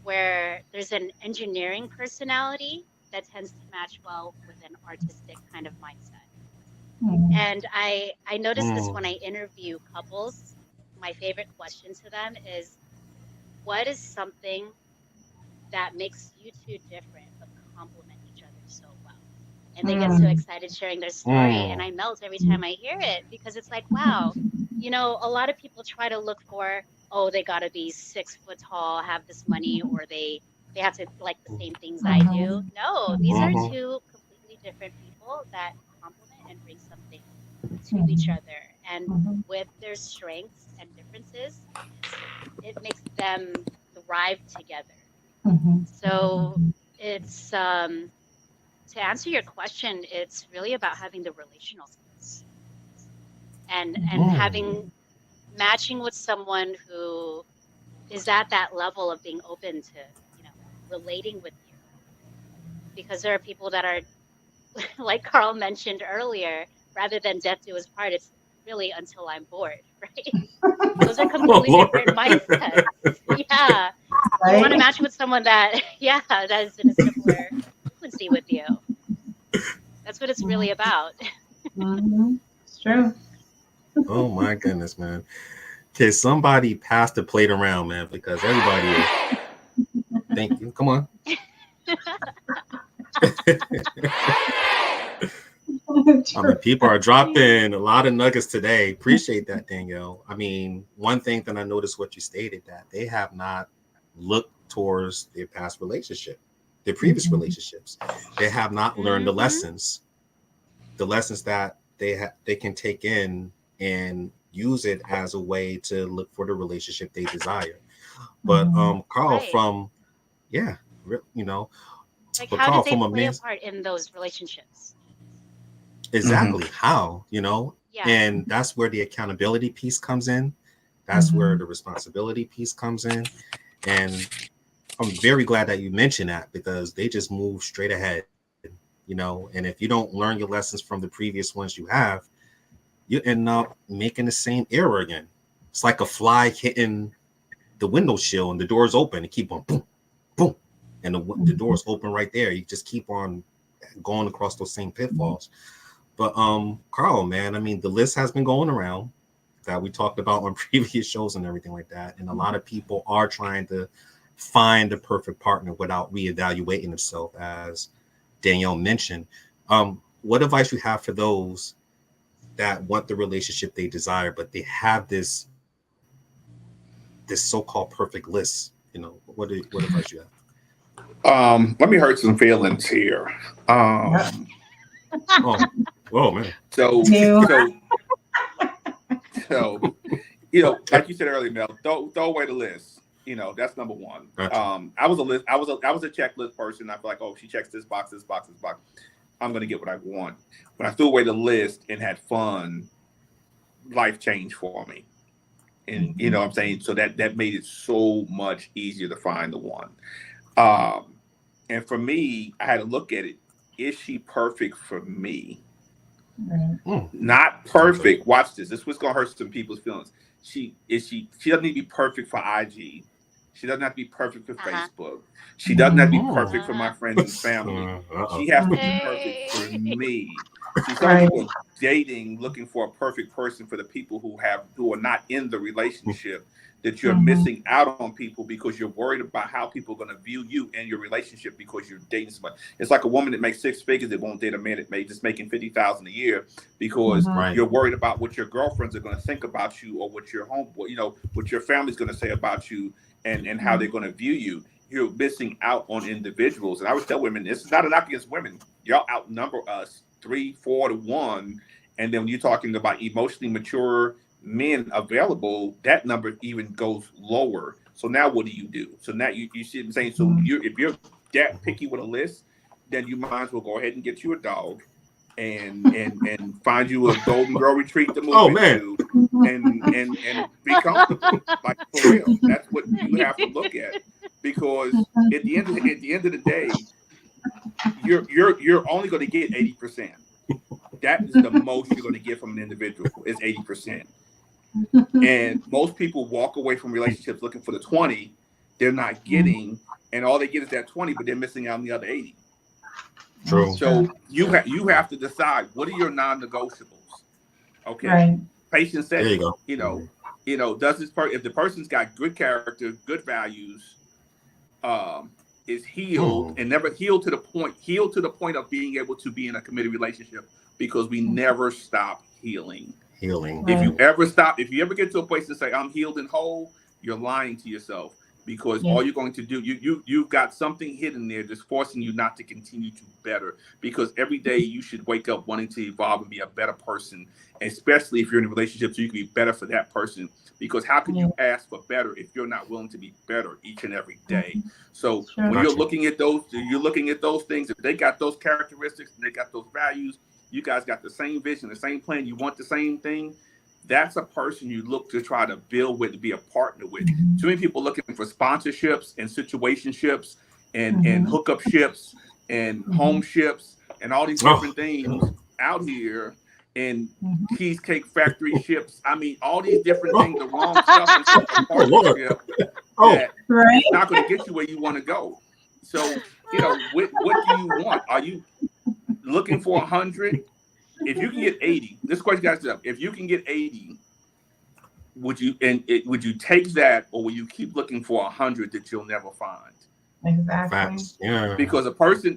where there's an engineering personality that tends to match well with an artistic kind of mindset. And I notice this when I interview couples. My favorite question to them is, what is something that makes you two different but complement each other so well? and they get so excited sharing their story, and I melt every time I hear it, because it's like, wow, you know, a lot of people try to look for, oh, they gotta be 6 foot tall, have this money, or they have to like the same things I do. No, these are two completely different people that complement and bring something to each other, and with their strengths and differences, it makes them thrive together. So it's to answer your question, it's really about having the relational skills and having matching with someone who is at that level of being open to, you know, relating with you. Because there are people that are, like Carl mentioned earlier, rather than death do us part, it's really until I'm bored, right? Those are completely different mindsets. Yeah. You want to match with someone that, that is in a similar frequency with you. That's what it's really about. It's true. Oh my goodness, man. Okay, somebody pass the plate around, man, because everybody is. Thank you. Come on. I mean, people are dropping a lot of nuggets today. Appreciate that, Danielle. I mean, one thing that I noticed what you stated, that they have not looked towards their past relationship, their previous relationships. They have not learned the lessons that they can take in and use it as a way to look for the relationship they desire. But Carl, from you know, like but how Carl, did they play a part in those relationships? Exactly how, you know, and that's where the accountability piece comes in. That's where the responsibility piece comes in. And I'm very glad that you mentioned that, because they just move straight ahead, you know, and if you don't learn your lessons from the previous ones you have, you end up making the same error again. It's like a fly hitting the window sill and the door's open and keep on boom, boom. And the door's open right there. You just keep on going across those same pitfalls. But Carl, man, I mean, the list has been going around that we talked about on previous shows and everything like that. And a lot of people are trying to find the perfect partner without reevaluating themselves, as Danielle mentioned. What advice you have for those that want the relationship they desire, but they have this so-called perfect list? You know, what advice you have? Let me hurt some feelings here. Whoa, man. So, you know, like you said earlier, Mel, throw away the list. You know, that's number one. Gotcha. I was a checklist person. I feel like, oh, she checks this box, this box, this box, I'm going to get what I want. When I threw away the list and had fun, life changed for me. And you know what I'm saying? So that made it so much easier to find the one. And for me, I had to look at it. Is she perfect for me? Not perfect. Watch this. This is what's going to hurt some people's feelings. She doesn't need to be perfect for IG. She doesn't have to be perfect for Facebook. She doesn't have to be perfect for my friends and family. She has to be perfect for me. See, some people are dating, looking for a perfect person for the people who are not in the relationship, that you're missing out on people because you're worried about how people are going to view you and your relationship because you're dating somebody. It's like a woman that makes 6 figures that won't date a man that may just making $50,000 a year because you're worried about what your girlfriends are going to think about you, or what your what your family's going to say about you, and how they're going to view you. You're missing out on individuals. And I would tell women, this is not a knock against women. Y'all outnumber us 3-4 to 1. And then when you're talking about emotionally mature men available, that number even goes lower. So now what do? So now you see what I'm saying? So if you're that picky with a list, then you might as well go ahead and get you a dog and find you a Golden Girl Retreat to move into and be comfortable. Like, for real. That's what you have to look at. Because at the end of the day, you're only going to get 80%. That is the most you're going to get from an individual, is 80%. And most people walk away from relationships looking for the 20 they're not getting, and all they get is that 20, but they're missing out on the other 80. True. So you have to decide, what are your non-negotiables? Okay. Patience said, there you go. Does this if the person's got good character, good values, is healed and never healed to the point of being able to be in a committed relationship, because we never stop healing. If you ever get to a place to say I'm healed and whole, you're lying to yourself, because all you're going to do, you've got something hidden there that's forcing you not to continue to better, because every day you should wake up wanting to evolve and be a better person, especially if you're in a relationship, so you can be better for that person. Because how can you ask for better if you're not willing to be better each and every day? So when you're looking at those things, if they got those characteristics and they got those values, you guys got the same vision, the same plan, you want the same thing, that's a person you look to try to build with, to be a partner with. Too many people looking for sponsorships and situationships and hookup ships and home ships and all these different things out here, and Cheesecake Factory ships. I mean, all these different things, the wrong stuff and stuff, partnership that's not going to get you where you want to go. So, what do you want? Are you looking for 100? If you can get 80, this question guys up. If you can get 80, would you take that, or will you keep looking for 100 that you'll never find? Exactly. Yeah. Because a person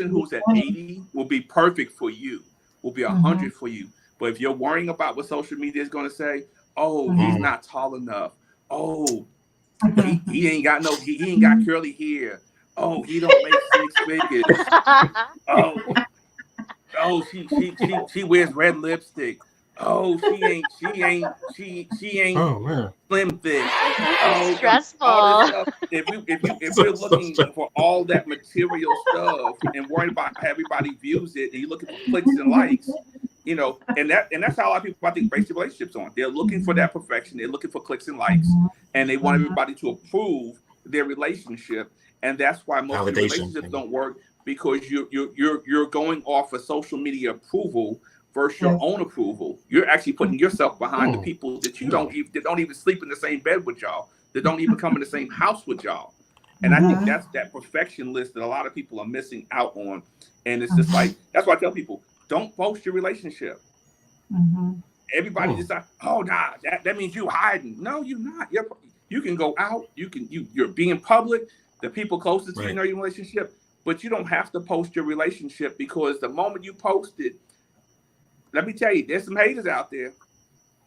who's at 80 will be perfect for you, will be 100 for you. But if you're worrying about what social media is going to say, he's not tall enough. He ain't got he ain't got curly hair. He don't make 6 figures. She wears red lipstick. She ain't slim thick. Stressful. If we're looking for all that material stuff and worrying about how everybody views it, and you're looking for clicks and likes, and that's how a lot of people, I think, base their relationships on. They're looking for that perfection. They're looking for clicks and likes, and they want everybody to approve their relationship. And that's why most relationships don't work, because you're going off of social media approval versus your own approval. You're actually putting yourself behind the people that don't even sleep in the same bed with y'all, that don't even come in the same house with y'all. And I think that's that perfection list that a lot of people are missing out on. And it's just like, that's why I tell people, don't post your relationship. Everybody just like, that means you hiding. No, you're not. You can go out. You're being public. The people closest to you know your relationship. But you don't have to post your relationship, because the moment you post it, let me tell you, there's some haters out there,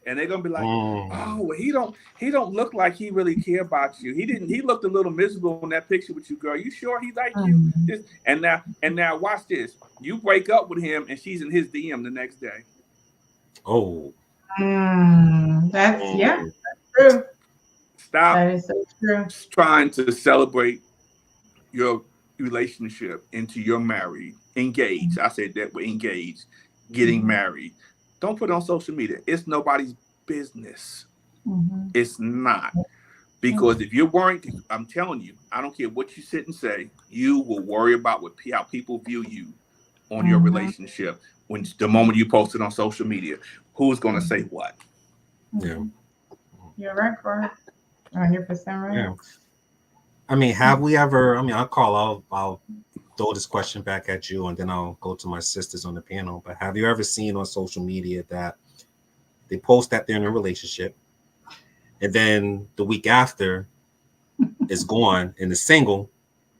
and they're gonna be like, he don't look like he really care about you. He looked a little miserable in that picture with you, girl. You sure he like you? And now watch this. You break up with him, and she's in his DM the next day. That's true. Stop. That is so true. Trying to celebrate your relationship into your married, engaged. I said that we're engaged, getting married. Don't put it on social media. It's nobody's business. It's not. Because if you're worrying, I'm telling you, I don't care what you sit and say, you will worry about how people view you on your relationship when the moment you post it on social media. Who's going to say what? You're right, Corey. 100% right. Yeah. I mean, have we ever? I mean, I'll throw this question back at you, and then I'll go to my sisters on the panel. But have you ever seen on social media that they post that they're in a relationship, and then the week after is gone and is single,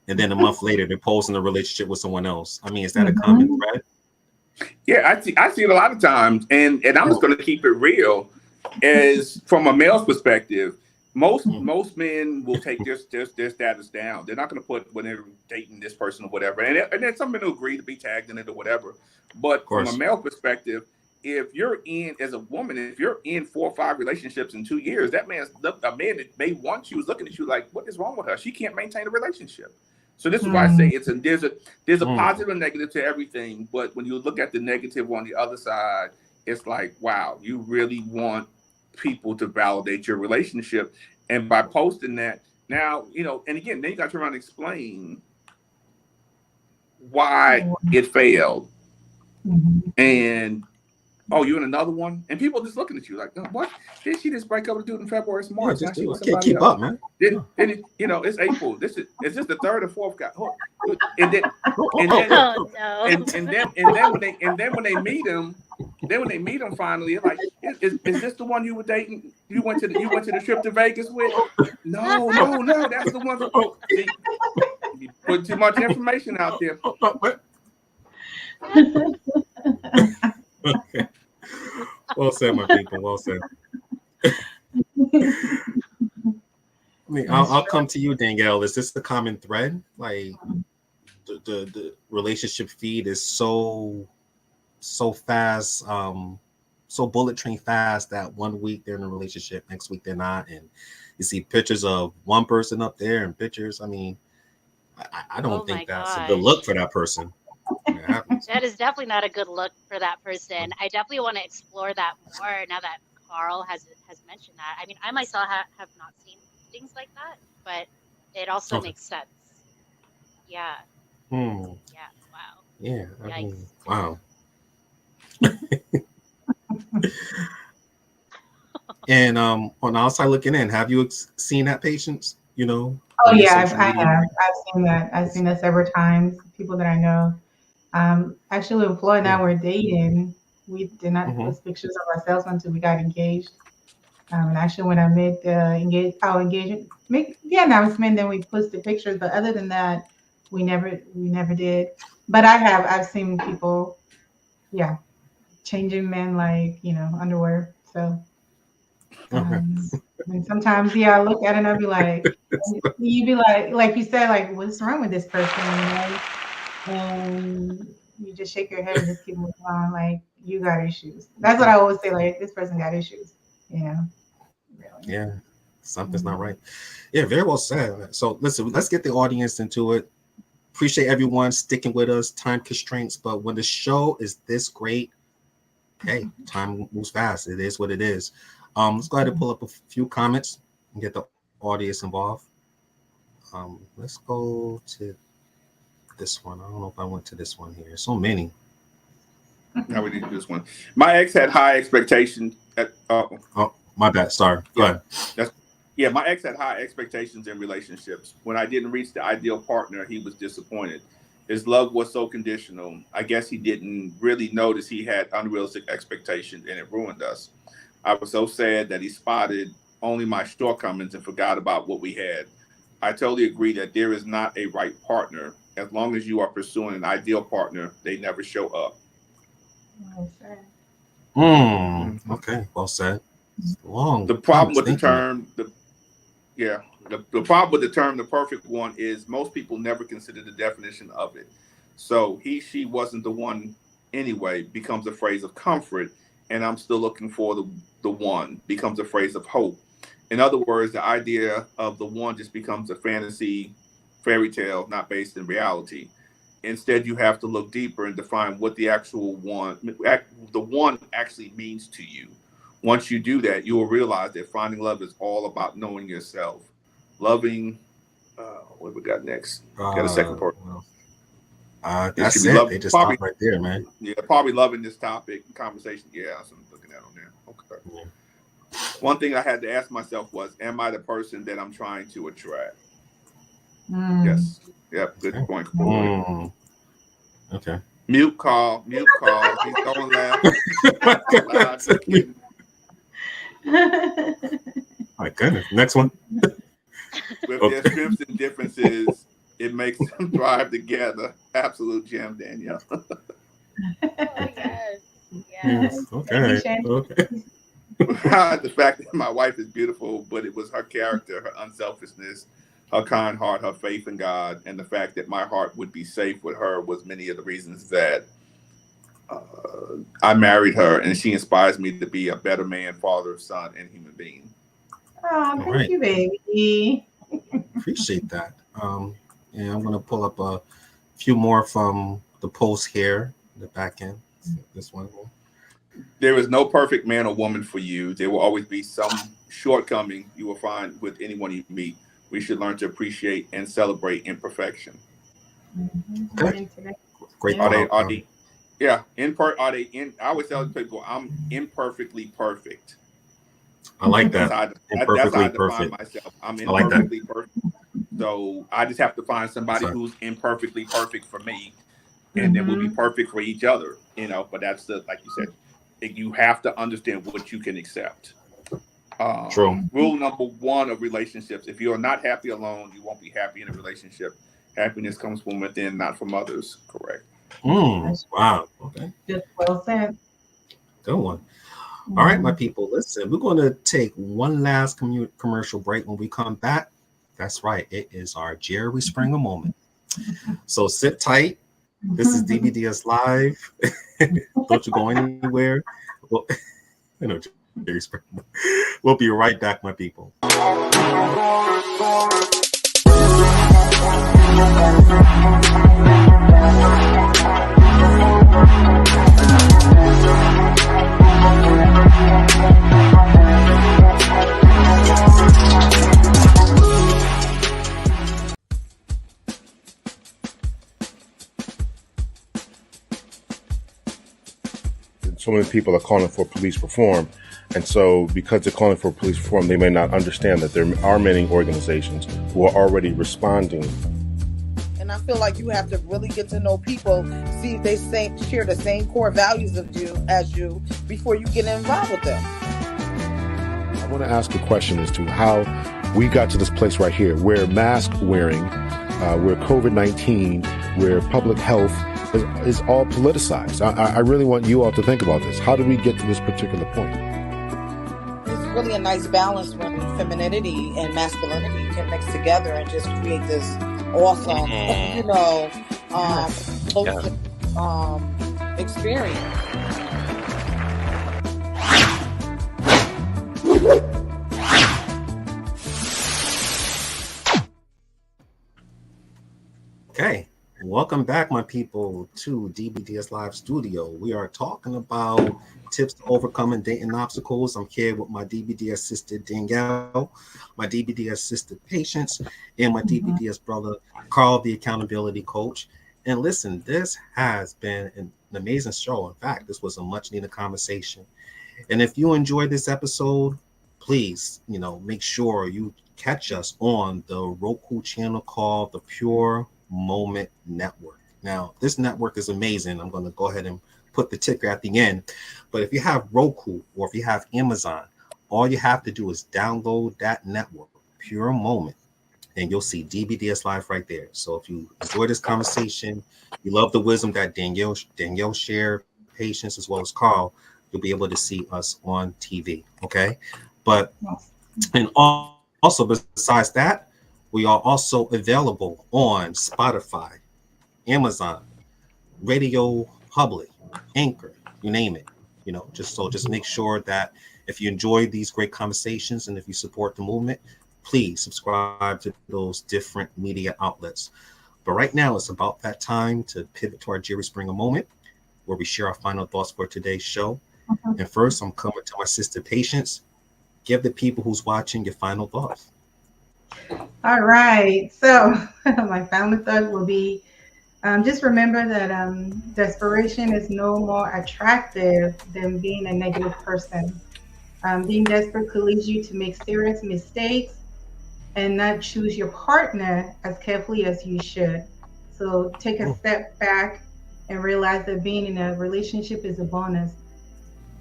and then a month later they're posting a relationship with someone else? I mean, is that a common thread? Yeah, I see it a lot of times, and I'm just going to keep it real. As from a male's perspective, most men will take their status down. They're not going to put when they're dating this person or whatever, and then some men will agree to be tagged in it or whatever. But from a male perspective, if you're in, as a woman, if you're in 4 or 5 relationships in 2 years, a man that may want you is looking at you like, what is wrong with her? She can't maintain a relationship. So this is why I say there's a positive and negative to everything. But when you look at the negative on the other side, it's like, wow, you really want people to validate your relationship. And by posting that, now, and again, then you got to turn around and explain why it failed. And you in another one? And people just looking at you like, what? Did she just break up with a dude in February? It's March. I can't keep up, man. It's April. Is this the 3rd or 4th guy? And then when they meet him, finally, it's like, is this the one you were dating? You went to the trip to Vegas with? No, that's the one. put too much information out there. Okay. Well said, my people. Well said. I mean, I'll come to you, Danielle. Is this the common thread? Like the relationship feed is so fast, so bullet train fast that one week they're in a relationship, next week they're not, and you see pictures of one person up there and pictures. I mean, I don't think that's a good look for that person. That is definitely not a good look for that person. I definitely want to explore that more now that Carl has mentioned that. I mean, I myself have not seen things like that, but it also makes sense. Yeah. Yeah. Wow. Yeah. I mean, Yikes. wow. And on the outside looking in, have you seen that, Patience? You know? Oh yeah, I have. I've seen that. I've seen that several times. People that I know. Actually, when Floyd and I were dating, we did not post pictures of ourselves until we got engaged. And actually, when I made our engagement, make the announcement, then we posted pictures. But other than that, we never did. But I've seen people, changing men like underwear. So, and sometimes I look at it and I'll be like, you'd be like you said, like, what's wrong with this person? And you just shake your head and just keep moving on. Like, you got issues. That's what I always say. Like, this person got issues. Really. Yeah, something's not right. Yeah, very well said. So listen, let's get the audience into it. Appreciate everyone sticking with us. Time constraints, but when the show is this great, hey, time moves fast. It is what it is. Let's go ahead and pull up a few comments and get the audience involved. Let's go to this one. I don't know if I went to this one here. So many. Now we need to do this one. My ex had high expectations. Oh, my bad. Sorry. Go ahead. My ex had high expectations in relationships. When I didn't reach the ideal partner, he was disappointed. His love was so conditional. I guess he didn't really notice he had unrealistic expectations, and it ruined us. I was so sad that he spotted only my shortcomings and forgot about what we had. I totally agree that there is not a right partner. As long as you are pursuing an ideal partner, they never show up. Well said. Okay, well said. Long. The problem with the term, the problem with the term "the perfect one" is most people never consider the definition of it. So he, she wasn't the one anyway becomes a phrase of comfort, and I'm still looking for the one becomes a phrase of hope. In other words, the idea of the one just becomes a fantasy fairy tale, not based in reality. Instead, you have to look deeper and define what the actual one, the one actually means to you. Once you do that, you will realize that finding love is all about knowing yourself. Loving, what we got next? Got a second part. That's it. They just stop right there, man. Yeah, probably loving this topic, conversation. Yeah, that's what I'm looking at on there. Okay. Yeah. One thing I had to ask myself was, am I the person that I'm trying to attract? Yes. Yep. Good point. Okay. Mute call. He's going loud. My goodness. Next one. With their strengths and differences, it makes them thrive together. Absolute gem, Danielle. Yes. Okay. The fact that my wife is beautiful, but it was her character, her unselfishness, her kind heart, her faith in God, and the fact that my heart would be safe with her was many of the reasons that I married her, and she inspires me to be a better man, father, son, and human being. Oh, thank you, baby. Appreciate that. And I'm going to pull up a few more from the post here, the back end. This one. There is no perfect man or woman for you. There will always be some shortcoming you will find with anyone you meet. We should learn to appreciate and celebrate imperfection. Okay. Great. Are they? I always tell people I'm imperfectly perfect. I like that. That's how I define myself. I'm imperfectly perfect. So I just have to find somebody who's imperfectly perfect for me, and then we'll be perfect for each other. But that's like you said, you have to understand what you can accept. True. Rule number one of relationships: if you are not happy alone, you won't be happy in a relationship. happiness comes from within, not from others. Correct. Wow. Okay. Just well said. Good one. All right, my people, listen, we're going to take one last commercial break. When we come back, that's right, it is our Jerry Springer moment. So sit tight. This is DBDS Live. Don't you go anywhere. Well, Jerry Springer. We'll be right back, my people. So many people are calling for police reform. And so because they're calling for police reform, they may not understand that there are many organizations who are already responding. And I feel like you have to really get to know people, see if they share the same core values as you before you get involved with them. I want to ask a question as to how we got to this place right here where mask wearing, where COVID-19, where public health is all politicized. I really want you all to think about this. How did we get to this particular point? It's really a nice balance when femininity and masculinity can mix together and just create this awesome, experience. Okay. Welcome back, my people, to DBDS Live Studio. We are talking about tips to overcoming dating obstacles. I'm here with my DBDS sister, Danielle, my DBDS sister, Patience, and my DBDS brother, Carl, the accountability coach. And listen, this has been an amazing show. In fact, this was a much-needed conversation. And if you enjoyed this episode, please, make sure you catch us on the Roku channel called the Pure Moment Network. Now, this network is amazing. I'm going to go ahead and put the ticker at the end. But if you have Roku or if you have Amazon, all you have to do is download that network, Pure Moment, and you'll see DBDS Live right there. So if you enjoy this conversation, you love the wisdom that Danielle shared, Patience, as well as Carl, you'll be able to see us on TV. Okay. But, and also besides that, we are also available on Spotify, Amazon, Radio Public, Anchor, you name it. Just make sure that if you enjoy these great conversations and if you support the movement, please subscribe to those different media outlets. But right now, it's about that time to pivot to our Jerry Springer moment, where we share our final thoughts for today's show. And first, I'm coming to my sister, Patience. Give the people who's watching your final thoughts. All right. So my final thought will be, just remember that desperation is no more attractive than being a negative person. Being desperate could lead you to make serious mistakes and not choose your partner as carefully as you should. So take a step back and realize that being in a relationship is a bonus.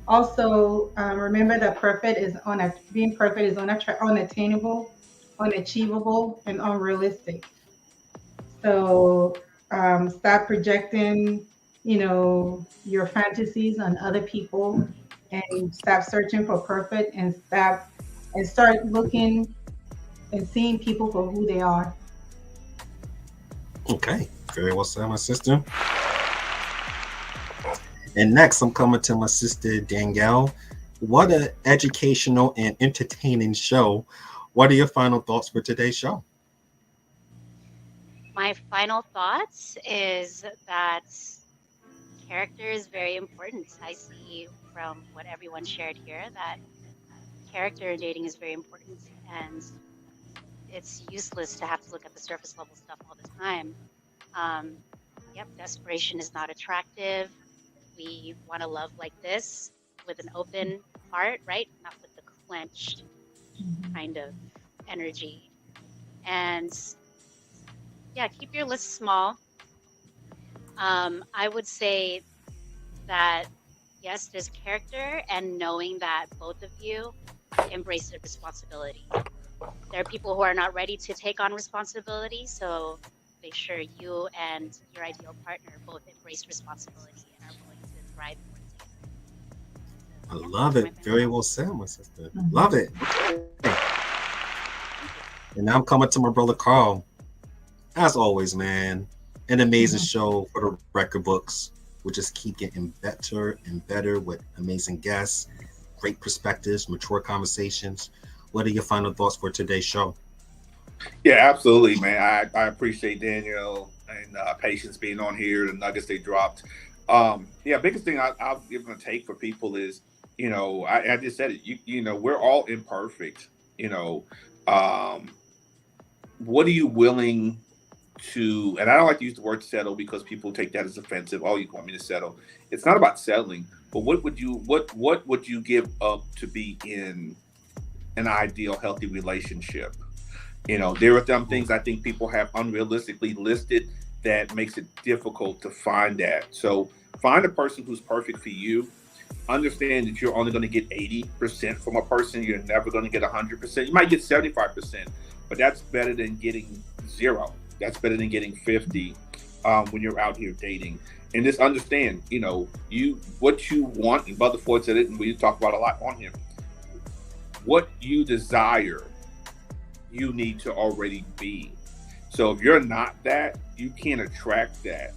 Also, remember that being perfect is unattainable, unachievable, and unrealistic. So stop projecting, your fantasies on other people, and stop searching for perfect, and start looking and seeing people for who they are. Okay, very well said, my sister. And next, I'm coming to my sister, Danielle. What an educational and entertaining show. What are your final thoughts for today's show? My final thoughts is that character is very important. I see from what everyone shared here that character in dating is very important, and it's useless to have to look at the surface level stuff all the time. Desperation is not attractive. We want to love like this with an open heart, right? Not with the clenched kind of energy. And keep your list small. I would say that yes, there's character, and knowing that both of you embrace the responsibility. There are people who are not ready to take on responsibility, so make sure you and your ideal partner both embrace responsibility and are willing to thrive towards it. I love it. Very well said, my sister. Love it. And now I'm coming to my brother Carl. As always, man, an amazing show for the record books. We'll just keep getting better and better with amazing guests, great perspectives, mature conversations. What are your final thoughts for today's show? Yeah, absolutely, man. I appreciate Daniel and Patience being on here, the nuggets they dropped. Biggest thing I'll give them a take for people is, I just said it, we're all imperfect, what are you willing to, and I don't like to use the word settle because people take that as offensive. Oh, you want me to settle? It's not about settling, but what would you give up to be in an ideal, healthy relationship? There are some things I think people have unrealistically listed that makes it difficult to find that. So find a person who's perfect for you. Understand that you're only going to get 80% from a person. You're never going to get 100%. You might get 75%, but that's better than getting 0. That's better than getting 50 when you're out here dating. And just understand, what you want, and Brother Ford said it, and we talk about a lot on here. What you desire, you need to already be. So if you're not that, you can't attract that.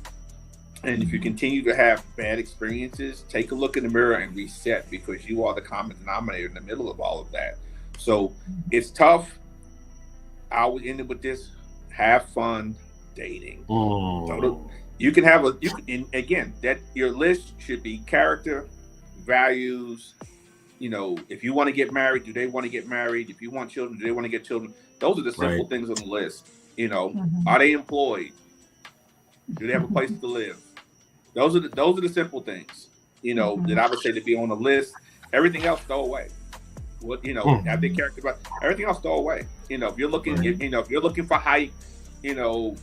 And if you continue to have bad experiences, take a look in the mirror and reset, because you are the common denominator in the middle of all of that. So it's tough. I would end it with this: have fun dating. You can have that your list should be character, values. If you want to get married, do they want to get married? If you want children, do they want to get children? Those are the simple things on the list. Are they employed? Do they have a place to live? Those are the simple things, that I would say to be on the list. Everything else, throw away. Have their character, but everything else, throw away. If you're looking, if you're looking for height, you're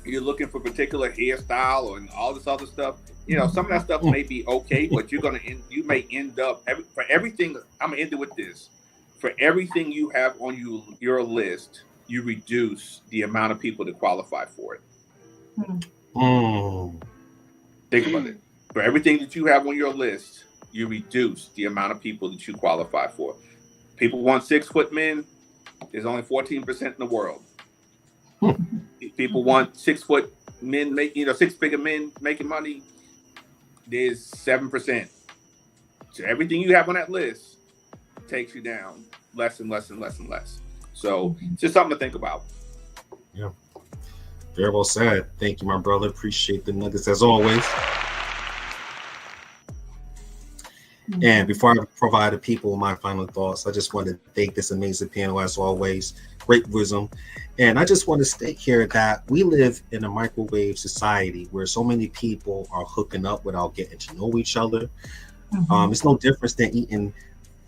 looking for particular hairstyle and all this other stuff. Some of that stuff may be okay, but you may end up for everything. I'm gonna end it with this: for everything you have on your list, you reduce the amount of people that qualify for it. Think about it. For everything that you have on your list, you reduce the amount of people that you qualify for. People want 6-foot men. There's only 14% in the world. People want 6-foot men, six-figure men making money. There's 7%. So everything you have on that list takes you down less and less and less and less. So it's just something to think about. Yeah. Very well said. Thank you, my brother. Appreciate the nuggets as always. And before I provide the people my final thoughts, I just want to thank this amazing panel as always. Great wisdom. And I just want to state here that we live in a microwave society where so many people are hooking up without getting to know each other. It's no difference than eating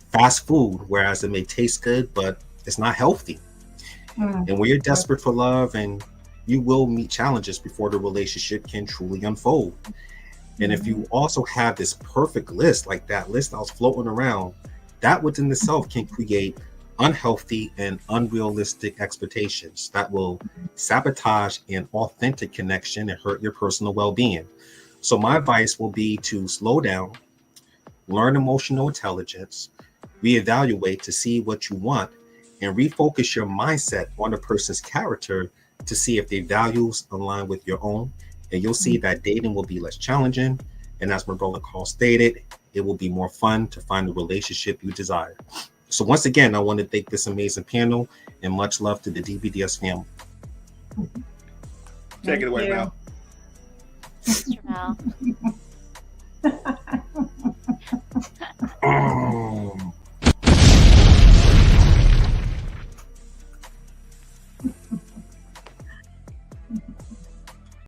fast food, whereas it may taste good, but it's not healthy. And when you're desperate for love, and you will meet challenges before the relationship can truly unfold. And if you also have this perfect list, like that list I was floating around, that within itself can create unhealthy and unrealistic expectations that will sabotage an authentic connection and hurt your personal well-being. So my advice will be to slow down, learn emotional intelligence, reevaluate to see what you want, and refocus your mindset on a person's character to see if their values align with your own. And you'll see that dating will be less challenging. And as my brother Carl stated, it will be more fun to find the relationship you desire. So once again, I want to thank this amazing panel, and much love to the DBDS family. Take it away, Mel. Mr. Mel.